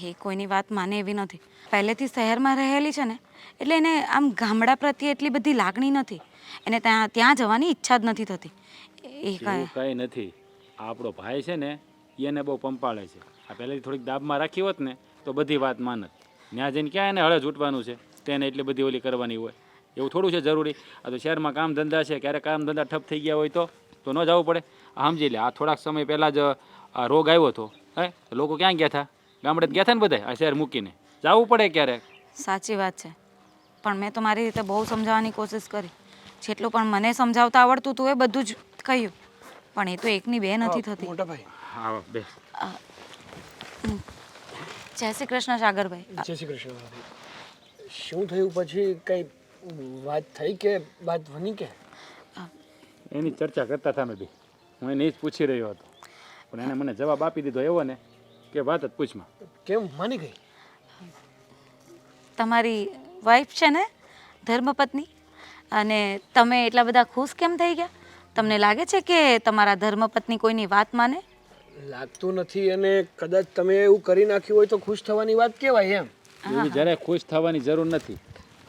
એ કોઈની વાત માને એવી નથી. પહેલેથી શહેરમાં રહેલી છે ને એટલે એને આમ ગામડા પ્રત્યે એટલી બધી લાગણી નથી. એને ત્યાં જવાની ઈચ્છા જ નથી થતી. એ કંઈ નથી. આપણો ભાઈ છે ને એને બહુ પંપાળે છે. આ પહેલેથી થોડીક દાબમાં રાખી હોત ને તો બધી વાત માનત. ત્યાં જઈને ક્યાં એને હળે છૂટવાનું છે? તેને એટલી બધી ઓલી કરવાની હોય એવું થોડું છે જરૂરી? આ તો શહેરમાં કામ ધંધા છે, ક્યારેક કામ ધંધા ઠપ થઈ ગયા હોય તો ન જવું પડે? આ સમજી લે, આ થોડાક સમય પહેલાં જ આ રોગ આવ્યો હતો. હે, લોકો ક્યાં ગયા હતા? ગામડે ગયા હતા ને બધા, આ શહેર મૂકીને. જવું પડે ક્યારેક. સાચી વાત છે, પણ મેં તો મારી રીતે બહુ સમજાવવાની કોશિશ કરી. જેટલું પણ મને સમજાવતા આવડતું હતું એ બધું જ કહ્યું, પણ એ તો એકની બે નથી થતી. મોટા ભાઈ. હા બે. જય શ્રી કૃષ્ણ સાગરભાઈ. જય શ્રી કૃષ્ણ ભાભી. શું થયું પછી? કઈ વાત થઈ કે વાત બની કે? એની ચર્ચા કરતા હતા અમે બી. હું એને જ પૂછી રહ્યો હતો, પણ એને મને જવાબ આપી દીધો એવો ને કે વાત જ પૂછમાં. કેમ માની ગઈ? તમારી વાઈફ છે ને ધર્મપત્ની, અને તમે એટલા બધા ખુશ કેમ થઈ ગયા? તમને લાગે છે કે તમારા ધર્મપત્ની કોઈની વાત માને? લાગતું નથી, અને કદાચ તમે એવું કરી નાખ્યું હોય તો ખુશ થવાની વાત કહેવાય એમ. એવી જરાય ખુશ થવાની જરૂર નથી.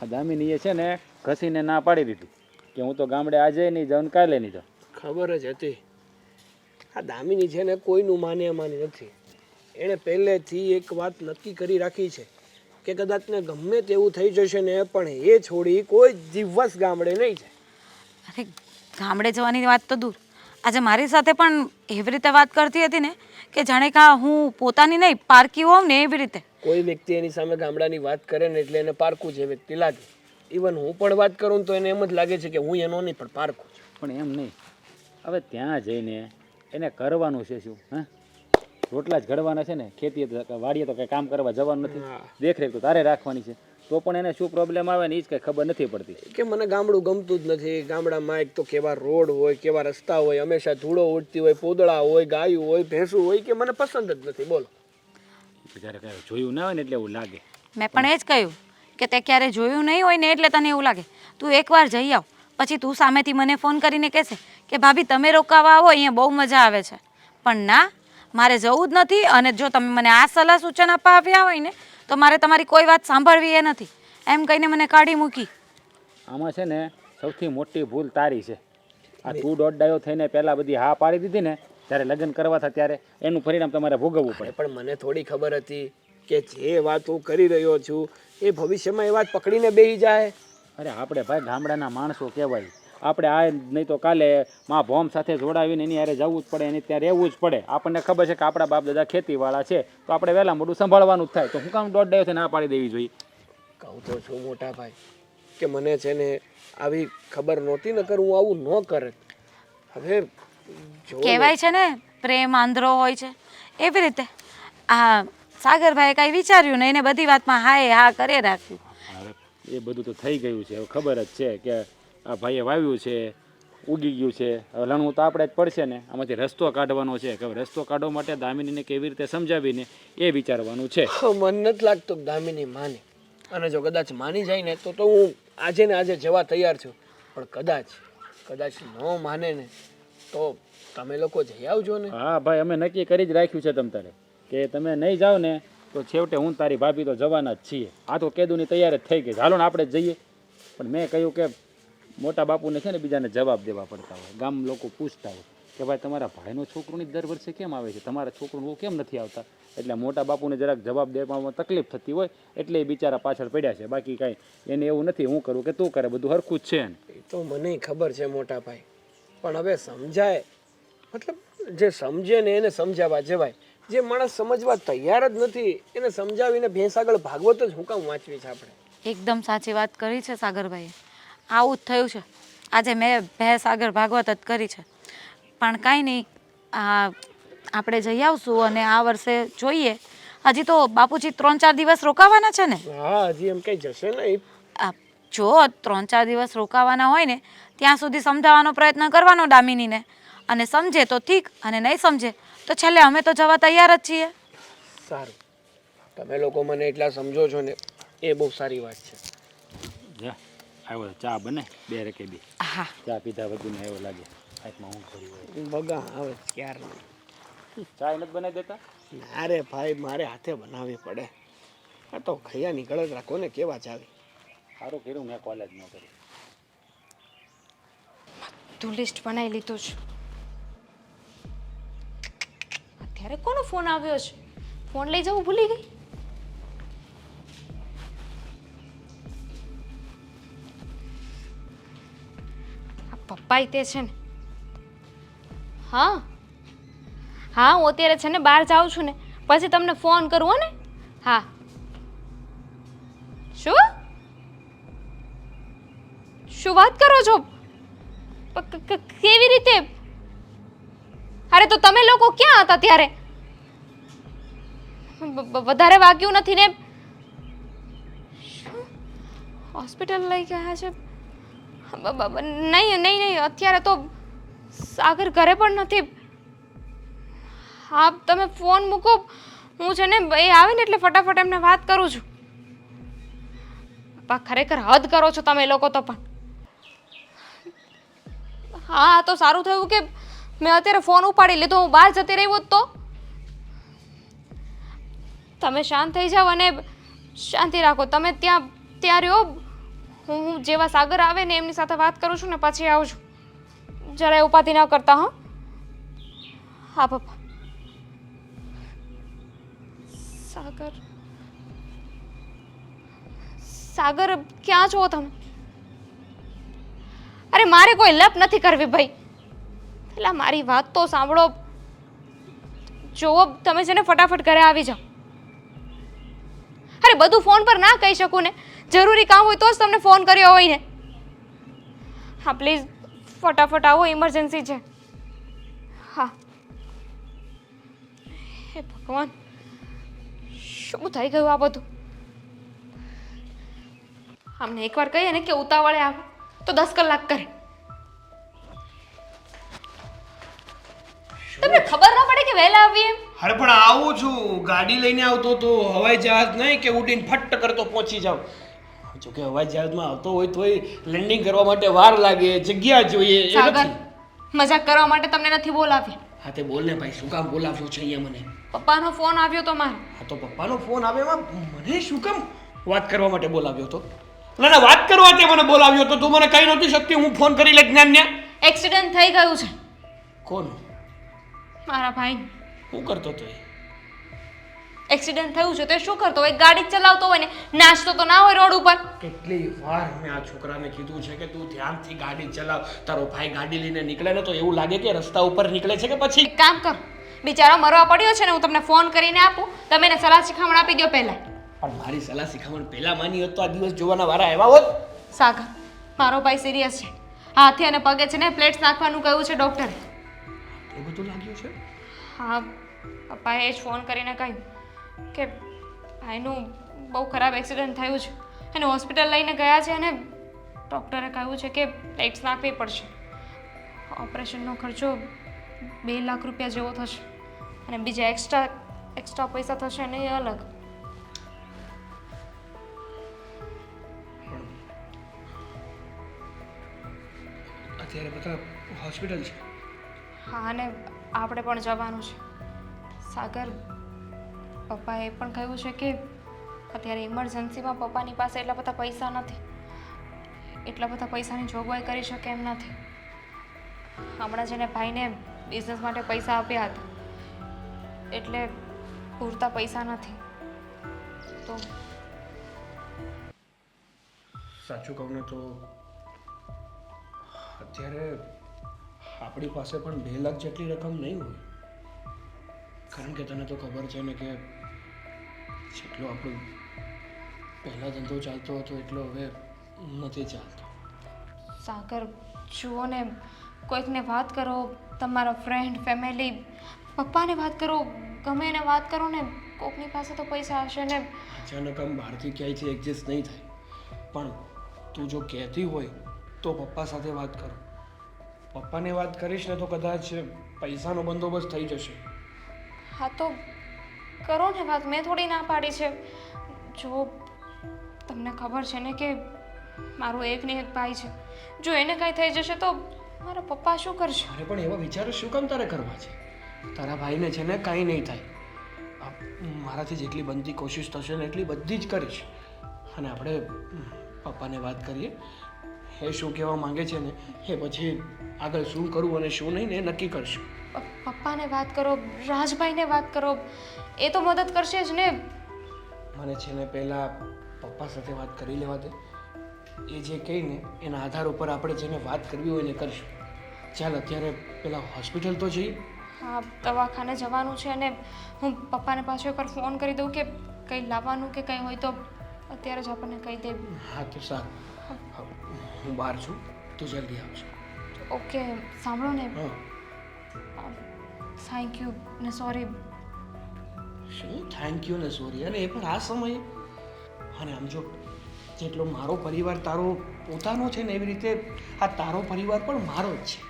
આ દામિનીએ છે ને ઘસીને ના પાડી દીધી કે હું તો ગામડે આજે નહીં જાઉં, કાલે નહીં જાઉં. ખબર જ હતી. આ દામિની છે ને કોઈનું માની નથી. એણે પહેલેથી એક વાત નક્કી કરી રાખી છે કે કદાચ ને ગમે તેવું થઈ જશે ને પણ એ છોડી કોઈ દિવસ ગામડે નહીં જાય. અરે ગામડે જવાની વાત તો દૂર, આજે મારી સાથે પણ એવી રીતે વાત કરતી હતી ને કે જાણે કે હું પોતાની નહીં પારકી હોઉં ને એવી રીતે. કોઈ વ્યક્તિ એની સામે ગામડાની વાત કરે ને એટલે એને પારકું જે વ્યક્તિ લાગે. ઇવન હું પણ વાત કરું તો એને એમ જ લાગે છે કે હું એનો નહીં પણ પારકું છું. પણ એમ નહીં. હવે ત્યાં જઈને એને કરવાનું છે શું? હા, રોટલા જ ઘડવાના છે ને. ખેતી વાડીએ તો કંઈ કામ કરવા જવાનું નથી. દેખરેખ તો તારે રાખવાની છે. તો પણ એને શું પ્રોબ્લેમ આવે ને એ જ કંઈ ખબર નથી પડતી. કે મને ગામડું ગમતું જ નથી. ગામડામાં એક તો કેવા રોડ હોય, કેવા રસ્તા હોય, હંમેશા ધૂળો ઉડતી હોય, પોદળા હોય, ગાયું હોય, ભેંસું હોય, કે મને પસંદ જ નથી. બોલો. જ્યારે કાંઈ જોયું ના હોય ને એટલે એવું લાગે. મેં પણ એ જ કહ્યું કે તે ક્યારે જોયું નહીં હોય ને એટલે તને એવું લાગે. તું એકવાર જઈ આવ, પછી તું સામેથી મને ફોન કરીને કહેશે કે ભાભી તમે રોકાવા આવો, અહીંયા બહુ મજા આવે છે. પણ ના, મારે જવું જ નથી. અને જો તમે મને આ સલાહ સૂચન આપવા આવ્યા હોય ને તો મારે તમારી કોઈ વાત સાંભળવી એ નથી. એમ કહીને મને કાઢી મૂકી. આમાં છે ને સૌથી મોટી ભૂલ તારી છે. આ તું દોઢ થઈને પહેલાં બધી હા પાડી દીધી ને, જ્યારે લગ્ન કરવા હતા ત્યારે એનું પરિણામ તમારે ભોગવવું પડે. પણ મને થોડી ખબર હતી કે જે વાત હું કરી રહ્યો છું એ ભવિષ્યમાં એ વાત પકડીને બેસી જાય. અરે આપણે ભાઈ ગામડાના માણસો કહેવાય. આપણે આ નહીં તો કાલે માં ભોમ સાથે જોડાવીને એની હારે જવું જ પડે, એની ત્યાં રહેવું જ પડે. આપણને ખબર છે કે આપણા બાપ દાદા ખેતીવાળા છે, તો આપણે વહેલા મોટું સંભાળવાનું જ થાય. તો હું કામ દોઢ ડાયો થઈને ના પાડી દેવી જોઈએ? કહું તો છું મોટા ભાઈ કે મને છે ને આવી ખબર નહોતી, નકર હું આવું ન કરત. હવે જો કહેવાય છે ને પ્રેમ આંધળો હોય છે, એવી રીતે આ સાગરભાઈએ કાંઈ વિચાર્યું ને એને બધી વાતમાં હા કરે રાખ્યું. હવે એ બધું તો થઈ ગયું છે. હવે ખબર જ છે કે આ ભાઈએ વાવ્યું છે, ઉગી ગયું છે. હવે લણવું તો આપણે જ પડશે ને. આમાંથી રસ્તો કાઢવાનો છે કે હવે રસ્તો કાઢવા માટે દામિનીને કેવી રીતે સમજાવીને એ વિચારવાનું છે. મને નથી લાગતું કે દામિની માને. અને જો કદાચ માની જાય ને તો હું આજે ને આજે જવા તૈયાર છું. પણ કદાચ ન માને ને તો તમે લોકો જઈ આવજો ને. હા ભાઈ, અમે નક્કી કરી જ રાખ્યું છે તમ તારે કે તમે નહીં જાઓ ને તો છેવટે હું તારી ભાભી તો જવાના જ છીએ. આ તો કેદુની તૈયાર જ થઈ ગઈ. હાલો ને આપણે જ જઈએ. પણ મેં કહ્યું કે મોટા બાપુને છે ને બીજાને જવાબ દેવા પડતા હોય. ગામ લોકો પૂછતા હોય કે ભાઈ તમારા ભાઈનો છોકરોની દર વર્ષે કેમ આવે છે, તમારા છોકરું કેમ નથી આવતા? એટલે મોટા બાપુને જરાક જવાબ દેવામાં તકલીફ થતી હોય એટલે એ બિચારા પાછળ પડ્યા છે. બાકી કાંઈ એને એવું નથી હું કરું કે તું કરે, બધું હરખું જ છે ને. એ તો મને ખબર છે મોટા ભાઈ, પણ હવે સમજાય, મતલબ જે સમજે ને એને સમજાવવા જવાય. જે માણસ સમજવા તૈયાર જ નથી એને સમજાવીને ભેંસ આગળ ભાગવત જ હું કામ વાંચવી છે આપણે? એકદમ સાચી વાત કરી છે સાગરભાઈએ. આવું જ થયું છે. આજે મેં ભેંસ આગળ ભાગવત જ કરી છે. પણ કાંઈ નહીં, આપણે જઈ આવશું અને આ વર્ષે જોઈએ. હજી તો બાપુજી 3-4 દિવસ રોકાવાના છે ને? હા, હજી એમ કઈ જશે ને. જો 3-4 દિવસ રોકાવાના હોય ને ત્યાં સુધી સમજાવવાનો પ્રયત્ન કરવાનો દામિનીને. અને સમજે તો ઠીક, અને નહીં સમજે તો છેલ્લે અમે તો જવા તૈયાર જ છીએ. સારું, તમે લોકો મને એટલા સમજો છો ને એ બહુ સારી વાત છે. જા આવ્યો ચા બને 2 રકેબી. હા, ચા પીધા વધુને આવ્યો લાગે. હાથમાં ઊંઘ કરી હોય. બગા આવે ક્યાર ચા નથી બનાવી દેતા? ના રે ભાઈ, મારે હાથે બનાવવી પડે. આ તો ખૈયા નીકળે જ રાખો ને, કેવા ચાવી. સારું કર્યું મેં કોલેજ ન કરી. તું લિસ્ટ બનાવી લીધું છે. અત્યારે કોનો ફોન આવ્યો છે? ફોન લઈ જવું ભૂલી ગઈ. આ પપ્પાય તે છે ને. હા હું અત્યારે છે ને બહાર જાઉં છું ને, પછી તમને ફોન કરું હો ને. હા. શું વાત કરો છો? કેવી રીતે? અરે તો તમે લોકો ક્યાં હતા ત્યારે? વધારે વાગ્યું નથી ને? હોસ્પિટલ લઈ ગયા છે? નહીં, અત્યારે તો સાગર ઘરે પણ નથી. હા, તમે ફોન મૂકો. હું છે ને એ આવે ને એટલે ફટાફટ એમને વાત કરું છું. પપ્પા ખરેખર હદ કરો છો તમે લોકો તો પણ. હા, તો સારું થયું કે મેં અત્યારે ફોન ઉપાડી લીધો. હું બહાર જતી રહી હોત તો. તમે શાંત થઈ જાઓ અને શાંતિ રાખો. તમે ત્યાં રહ્યો. હું જેવા સાગર આવે ને એમની સાથે વાત કરું છું ને પછી આવું છું. જરાય ઉપાધિ ન કરતા. હા પપ્પા. સાગર ક્યાં છો તમે? અરે મારે કોઈ લપ નથી કરવી ભાઈ. પેલા મારી વાત તો સાંભળો. જો તમે છે ને ફટાફટ ઘરે આવી જાઓ. અરે બધું ફોન પર ના કહી શકું ને. જરૂરી કામ હોય તો જ તમને ફોન કર્યો હોય ને. હા પ્લીઝ ફટાફટ આવો, ઇમરજન્સી છે. હા. હે ભગવાન, શું થઈ ગયું આ બધું? અમને એકવાર કહીએ ને કે ઉતાવળે આવો તો 10 કલાક કરે. તમને ખબર ના પડે કે વહેલા આવીએ એમ? અરે પણ આવું છું, ગાડી લઈને આવતો તો હવાઈ જહાજ નહીં કે ઉડીને ફટ કરતો પહોંચી જાવ. જો કે હવાઈ જહાજમાં આવતો હોય તોય લેન્ડિંગ કરવા માટે વાર લાગે, જગ્યા જોઈએ એ સાગર, નથી. મજાક કરવા માટે તમને નથી બોલાવ્યા. હા તે બોલ ને ભાઈ, શું કામ બોલાવ્યો છે અહીંયા મને? પપ્પાનો ફોન આવ્યો તો મારે. હા તો પપ્પાનો ફોન આવે એમાં મને શું કામ વાત કરવા માટે બોલાવ્યો તો? ના ના, વાત કરવા તે મને બોલાવ્યો તો. તું મને કહી નહોતી શકતી હું ફોન કરી લે જ્ઞાનને? એક્સિડન્ટ થઈ ગયું છે કોણ? મારા ભાઈ. શું કરતો તો એ? એક્સિડન્ટ થયું છે તો એ શું કરતો હોય? ગાડી જ ચલાવતો હોય ને, નાચતો તો ના હોય રોડ ઉપર. કેટલી વાર મેં આ છોકરાને કીધું છે કે તું ધ્યાનથી ગાડી ચલાવ. તારો ભાઈ ગાડી લઈને નીકળે ને તો એવું લાગે કે રસ્તા ઉપર નીકળે છે કે પછી. એક કામ કરો, બિચારો મરવા પડ્યો છે ને, હું તમને ફોન કરીને આપું, તમે એને સલાહ શિખામણ આપી દો પહેલા. પણ મારી સલાહ શિખામણ પહેલા માની હોત તો આ દિવસ જોવાના વારા આવ્યા હોત. સાગર, મારો ભાઈ સિરિયસ છે. હાથે અને પગે છે ને પ્લેટ્સ નાખવાનું કહ્યું છે ડૉક્ટરે. એ બધું લાગ્યું છે? હા, પપ્પાએ જ ફોન કરીને કહ્યું કે ભાઈનું બહુ ખરાબ એક્સિડન્ટ થયું છે અને હોસ્પિટલ લઈને ગયા છે અને ડૉક્ટરે કહ્યું છે કે પ્લેટ્સ નાખવી પડશે. ઓપરેશનનો ખર્ચો 2 લાખ રૂપિયા જેવો થશે અને બીજા એક્સ્ટ્રા પૈસા થશે ને એ અલગ. અત્યારે બધા હોસ્પિટલ છે. હા, અને આપણે પણ જવાનું છે. સાગર, પપ્પાએ પણ કહ્યું છે કે અત્યારે ઇમરજન્સીમાં પપ્પાની પાસે એટલા બધા પૈસા નથી, એટલા બધા પૈસાની જોગવાઈ કરી શકે એમ નથી. હમણાં જેને ભાઈને બિઝનેસ માટે પૈસા આપ્યા હતા એટલે પૂરતા પૈસા નથી. તો સાચું કહું ને તો અત્યારે આપણી પાસે પણ 2 લાખ જેટલી રકમ નહીં હોય. કારણ કે તને તો ખબર છે ને કે જેટલો આપણો પહેલાં ધંધો ચાલતો હતો એટલો હવે નથી ચાલતો. સાગર, જુઓ ને, કોઈકને વાત કરો, તમારા ફ્રેન્ડ, ફેમિલી, પપ્પાને વાત કરો, ગમે એને વાત કરો ને, કોકની પાસે તો પૈસા હશે ને. અચાનક આમ બહારથી ક્યાંયથી એડજસ્ટ નહીં થાય. પણ તું જો કહેતી હોય તો પપ્પા સાથે વાત કરો. પપ્પાને વાત કરીશ ને તો કદાચ પૈસાનો બંદોબસ્ત થઈ જશે. હા તો કરો ને વાત, મેં થોડી ના પાડી છે. જો તમને ખબર છે ને કે મારો એક ને એક ભાઈ છે, જો એને કંઈ થઈ જશે તો મારા પપ્પા શું કરશે? અરે પણ એવા વિચારો શું કામ તારે કરવા છે? તારા ભાઈને છે ને કાંઈ નહીં થાય. મારાથી જેટલી બનતી કોશિશ થશે ને એટલી બધી જ કરીશ. અને આપણે પપ્પાને વાત કરીએ, એ શું કહેવા માંગે છે ને એ પછી આગળ શું કરવું અને શું નહીં ને એ નક્કી કરશું. પપ્પાને વાત કરો, રાજભાઈને વાત કરો, એ તો મદદ કરશે જ ને. મને છે ને પહેલાં પપ્પા સાથે વાત કરી લેવા દે. એ જે કહે ને એના આધાર ઉપર આપણે જેને વાત કરવી હોય ને કરશું. ચાલ અત્યારે પેલા હોસ્પિટલ તો જઈએ. હા, દવાખાને જવાનું છે અને હું પપ્પાને પાછો એકવાર ફોન કરી દઉં કે કંઈ લાવવાનું કે કંઈ હોય તો અત્યારે જ આપણને કહી દે. હા તો સારું, હું બહાર છું, તું જલ્દી આવજો. ઓકે, સાંભળો ને, હા, થેન્ક યુ ને સોરી. શું થેન્ક યુ ને સોરી? અને એ પણ આ સમયે? અને આમ જો જેટલો મારો પરિવાર તારો પોતાનો છે ને એવી રીતે આ તારો પરિવાર પણ મારો જ છે.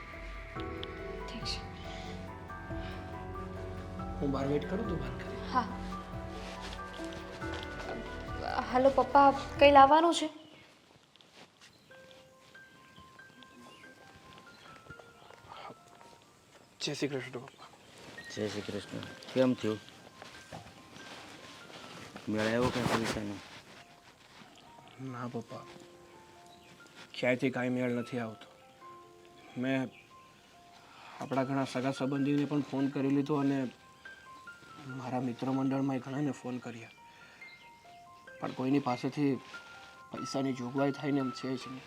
ઠીક છે. હું બહાર વેઇટ કરું, તું બહાર કરી. હા. હલો પપ્પા, કંઈ લાવવાનું છે? જય શ્રી કૃષ્ણ પપ્પા. જય શ્રી કૃષ્ણ. કેમ થયું? મેળ આવ્યો કે પૈસાનો? ના પપ્પા, ક્યાંયથી કાંઈ મેળ નથી આવતો. મેં આપણા ઘણા સગા સંબંધીને પણ ફોન કરી લીધો અને મારા મિત્ર મંડળમાં ઘણાને ફોન કર્યા, પણ કોઈની પાસેથી પૈસાની જોગવાઈ થાય ને એમ છે જ નહીં.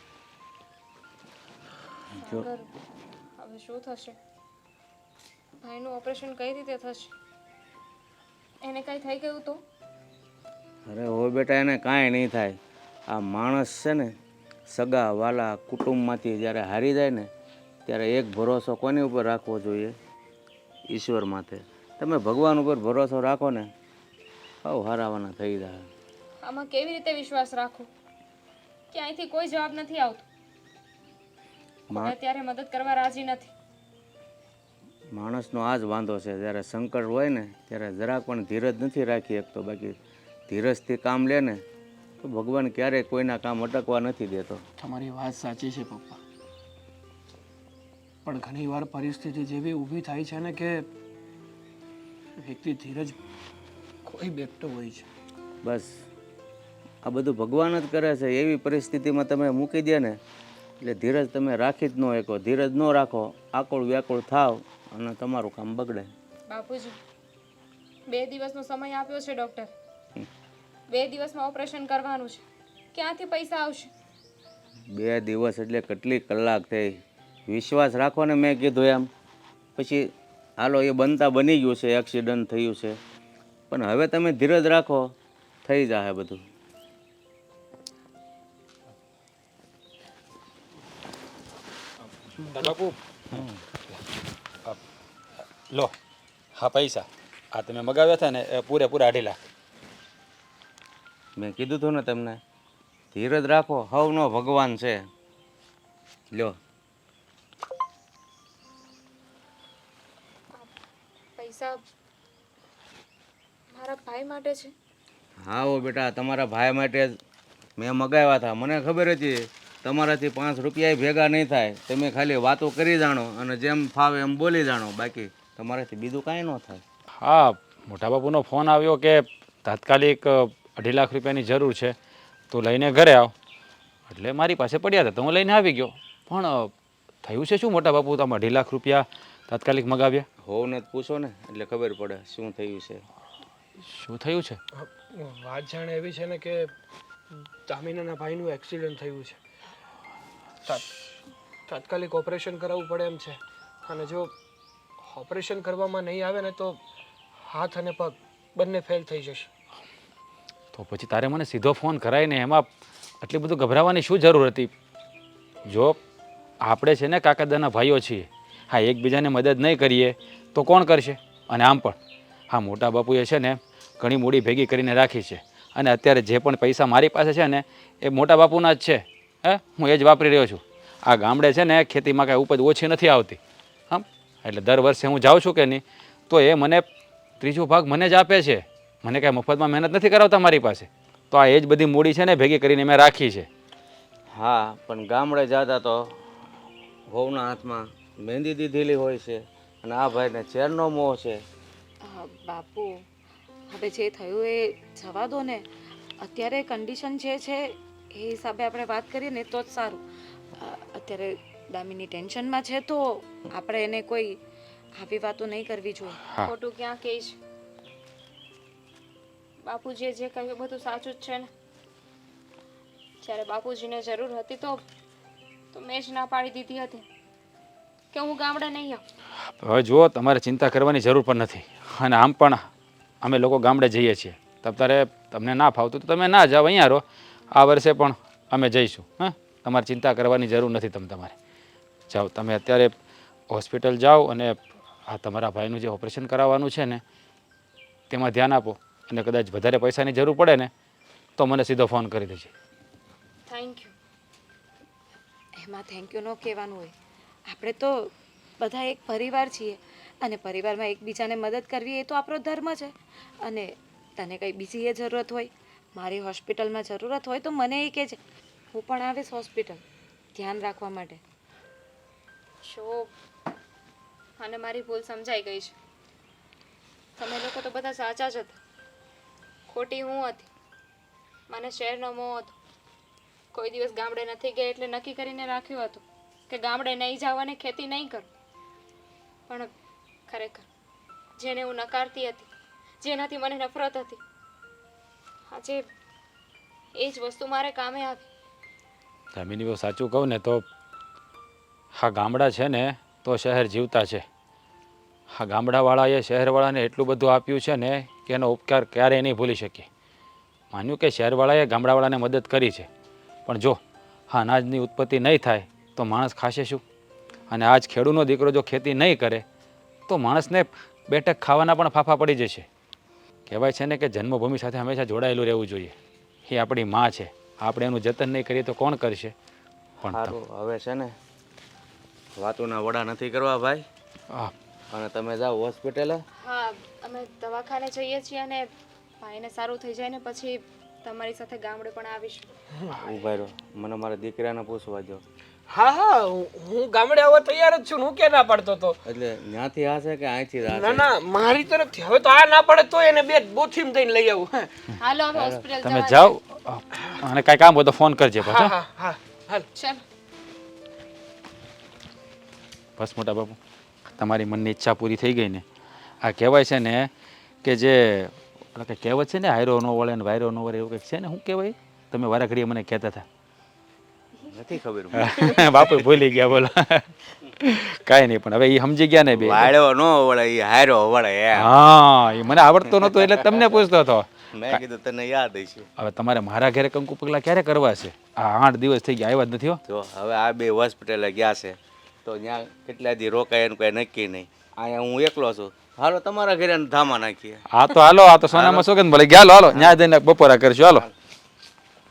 જો હવે શું થશે? ભાઈનું ઓપરેશન કઈ રીતે થશે? એને કંઈ થઈ ગયું તો? અરે હો બેટા, એને કાંઈ નહીં થાય. આ માણસ છે ને સગા વાલા કુટુંબમાંથી જ્યારે હારી જાય ને ત્યારે એક ભરોસો કોની ઉપર રાખવો જોઈએ? ઈશ્વર માથે. તમે ભગવાન ઉપર ભરોસો રાખો ને, હાવ હારાવાના થઈ જાય. આમાં કેવી રીતે વિશ્વાસ રાખું? ક્યાંયથી કોઈ જવાબ નથી આવતો મા- હવે અત્યારે મદદ કરવા રાજી નથી. માણસનો આ જ વાંધો છે, જ્યારે સંકટ હોય ને ત્યારે જરાક પણ ધીરજ નથી રાખી શકતો. બાકી ધીરજથી કામ લે ને તો ભગવાન ક્યારેય કોઈના કામ અટકવા નથી દેતો. તમારી વાત સાચી છે પપ્પા, પણ ઘણીવાર પરિસ્થિતિ જેવી ઊભી થાય છે ને કે વ્યક્તિ ધીરજ ખોઈ બેઠતો હોય છે. બસ આ બધું ભગવાન જ કરે છે. એવી પરિસ્થિતિમાં તમે મૂકી દે ને એટલે ધીરજ તમે રાખી જ ન શકો. ધીરજ ન રાખો, આકુળ વ્યાકુળ થાવ અને તમારું કામ બગડે. બાપુજી 2 દિવસનો સમય આપ્યો છે ડૉક્ટર. 2 દિવસમાં ઓપરેશન કરવાનું છે. ક્યાંથી પૈસા આવશે? 2 દિવસ એટલે કેટલી કલાક થઈ. વિશ્વાસ રાખો ને, મેં કીધું એમ. પછી હાલો એ બનતા બની ગયું છે, એક્સિડન્ટ થયું છે, પણ હવે તમે ધીરજ રાખો, થઈ જશે બધું. બાપુ લો હા પૈસા આ તમે મગાવ્યા હતા ને એ પૂરેપૂરા 2.5 લાખ. મેં કીધું હતું ને તમને, ધીરજ રાખો, હવનો ભગવાન છે. લ્યો. પૈસા મારા ભાઈ માટે છે. હા હો બેટા, તમારા ભાઈ માટે જ મેં મગાવ્યા હતા. મને ખબર હતી તમારાથી 5 રૂપિયા ભેગા નહીં થાય. તમે ખાલી વાતો કરી જાણો અને જેમ ફાવે એમ બોલી જાણો, બાકી તમારાથી બીજું કાંઈ ન થાય. હા મોટા બાપુનો ફોન આવ્યો કે તાત્કાલિક 2.5 લાખ રૂપિયાની જરૂર છે, તું લઈને ઘરે આવ. એટલે મારી પાસે પડ્યા હતા તો હું લઈને આવી ગયો. પણ થયું છે શું મોટા બાપુ, તમે 2.5 લાખ રૂપિયા તાત્કાલિક મગાવ્યા? હોવને જ પૂછો ને એટલે ખબર પડે શું થયું છે. શું થયું છે? વાત જાણે એવી છે ને કે દામિનાના ભાઈનું એક્સિડન્ટ થયું છે. તાત્કાલિક ઓપરેશન કરાવવું પડે એમ છે, અને જો ઓપરેશન કરવામાં નહીં આવે ને તો હાથ અને પગ બંને ફેલ થઈ જશે. તો પછી તારે મને સીધો ફોન કરાવીને એમાં આટલી બધું ગભરાવાની શું જરૂર હતી? જો આપણે છે ને કાકાદાના ભાઈઓ છીએ, હા એકબીજાને મદદ નહીં કરીએ તો કોણ કરશે? અને આમ પણ હા મોટા બાપુએ છે ને ઘણી મૂડી ભેગી કરીને રાખી છે, અને અત્યારે જે પણ પૈસા મારી પાસે છે ને એ મોટા બાપુના જ છે. હું એ જ વાપરી રહ્યો છું. આ ગામડે છે ને ખેતીમાં કાંઈ ઉપજ ઓછી નથી આવતી. હા એટલે દર વર્ષે હું જાઉં છું કે નહીં તો એ મને 3 ભાગ મને જ આપે છે. મને કાંઈ મફતમાં મહેનત નથી કરાવતા મારી પાસે. તો આ એ જ બધી મૂડી છે ને ભેગી કરીને મેં રાખી છે. હા, પણ ગામડે જતા તો વહુના હાથમાં મહેંદી દીધેલી હોય છે અને આ ભાઈને ચેરનો મોહ છે. બાપુ હવે જે થયું એ જવા દો ને. અત્યારે કન્ડિશન જે છે એ હિસાબે આપણે વાત કરીએ ને તો જ સારું. અત્યારે દામિની ટેન્શનમાં છે તો આપણે એને કોઈ આવી વાતો નહીં કરવી જોઈએ. હા ખોટું ક્યાં કહીશ. બાપુજીએ જે કહ્યું બધું સાચું જ છે ને. જ્યારે બાપુજીને જરૂર હતી તો મેં જ ના પાડી દીધી હતી કે હું ગામડે નહીં આવું. હવે જુઓ, તમારે ચિંતા કરવાની જરૂર પણ નથી. અને આમ પણ અમે લોકો ગામડે જઈએ છીએ. ત્યારે તમને ના ફાવતું તો તમે ના જાઓ, અહીંયા રહો. આ વર્ષે પણ અમે જઈશું. હા તમારે ચિંતા કરવાની જરૂર નથી. તમારે જાઓ, તમે અત્યારે હોસ્પિટલ જાઓ અને આ તમારા ભાઈનું જે ઓપરેશન કરાવવાનું છે ને તેમાં ધ્યાન આપો. અને કદાચ વધારે પૈસાની જરૂર પડે ને તો મને સીધો ફોન કરી દેજે. Thank you. એમાં થેન્ક યુ ન કહેવાનું હોય. આપણે તો બધા એક પરિવાર છીએ અને પરિવારમાં એકબીજાને મદદ કરવી એ તો આપણો ધર્મ છે. અને તને કંઈ બીજી એ જરૂરત હોય, મારી હોસ્પિટલમાં જરૂરત હોય તો મને એ કહેજે. હું પણ આવીશ હોસ્પિટલ ધ્યાન રાખવા માટે. જો મને મારી ભૂલ સમજાઈ ગઈ છે. તમે લોકો તો બધા સાચા જ હતા, ખોટી હું હતી. મને શહેરનો મોહ હતો. કોઈ દિવસ ગામડે નથી ગઈ એટલે નક્કી કરીને રાખ્યું હતું કે ગામડે નહીં જાવ અને ખેતી નહીં કરું. પણ ખરેખર જેને હું નકારતી હતી, જેનાથી મને નફરત હતી, આજે એ જ વસ્તુ મારે કામે આવી. દામિની બહુ સાચું કહું ને તો હા ગામડા છે ને તો શહેર જીવતા છે. હા ગામડાવાળાએ શહેરવાળાને એટલું બધું આપ્યું છે ને કે એનો ઉપકાર ક્યારેય નહીં ભૂલી શકીએ. માન્યું કે શહેરવાળાએ ગામડાવાળાને મદદ કરી છે, પણ જો હા અનાજની ઉત્પત્તિ નહીં થાય તો માણસ ખાશે શું? અને આજ ખેડૂતનો દીકરો જો ખેતી નહીં કરે તો માણસને બેટક ખાવાના પણ ફાફા પડી જશે. કહેવાય છે ને કે જન્મભૂમિ સાથે હંમેશા જોડાયેલું રહેવું જોઈએ. એ આપણી માં છે, આપણે એનું જતન નહીં કરીએ તો કોણ કરશે? પણ સારું હવે છે ને વાતોના વડા નથી કરવા ભાઈ, આ અને તમે જાઓ હોસ્પિટલે. હા અમે દવાખાને જઈએ છીએ અને ભાઈને સારું થઈ જાય ને પછી તમારી સાથે ગામડે પણ આવીશું. ઊભા રહો, મને મારા દીકરાને પૂછવા દો. હા હા હું ગામડે આવવા તૈયાર જ છું. હું કે ના પાડતો તો. એટલે ત્યાંથી આશે કે અહીંથી ના આશે? ના મારી તરફથી. હવે તો આ ના પડે તો એને બે બોથીમ દઈને લઈ આવું. હાલો અમે હોસ્પિટલ તમે જવા જાઓ અને કાંઈ કામ હોય તો ફોન કરજે પાછો. હા હા હાલ. ચાલો. બસ મોટા બાપુ, તમારી મનની ઈચ્છા પૂરી થઈ ગઈ ને. આ કહેવાય છે ને કે જે ઓલા કંઈ કહેવત છે ને, હાયરો નો વળે ને વાયરો નો વળે, એવું કંઈક છે ને, શું કહેવાય? તમે વારા ઘડીએ મને કહેતા હતા. નથી ખબર. બાપુ ભૂલી ગયા, બોલો. કાંઈ નહીં, પણ હવે એ સમજી ગયા ને બે. વાળ્યો નો વળે, એ હાયરો વળે એમ. હા, એ મને આવડતો નહોતો એટલે તમને પૂછતો હતો. મેં કીધું તને યાદ હશે. હવે તમારે મારા ઘરે કંકુ પગલા ક્યારે કરવા છે? આ 8 દિવસ થઈ ગયા, આવ્યા જ નથી હો. જો હવે આ બે હોસ્પિટલે ગયા છે તો ત્યાં કેટલા દી રોકાય એનું કઈ નક્કી નહીં. અહીંયા હું એકલો છું. હાલો તમારા ઘરે ધામા નાખીએ. આ તો હાલો, આ તો સોનામાં સોગંદ ભલે ગયા. હાલો, હાલો, ન્યા જઈને બપોરા કરશું. હાલો.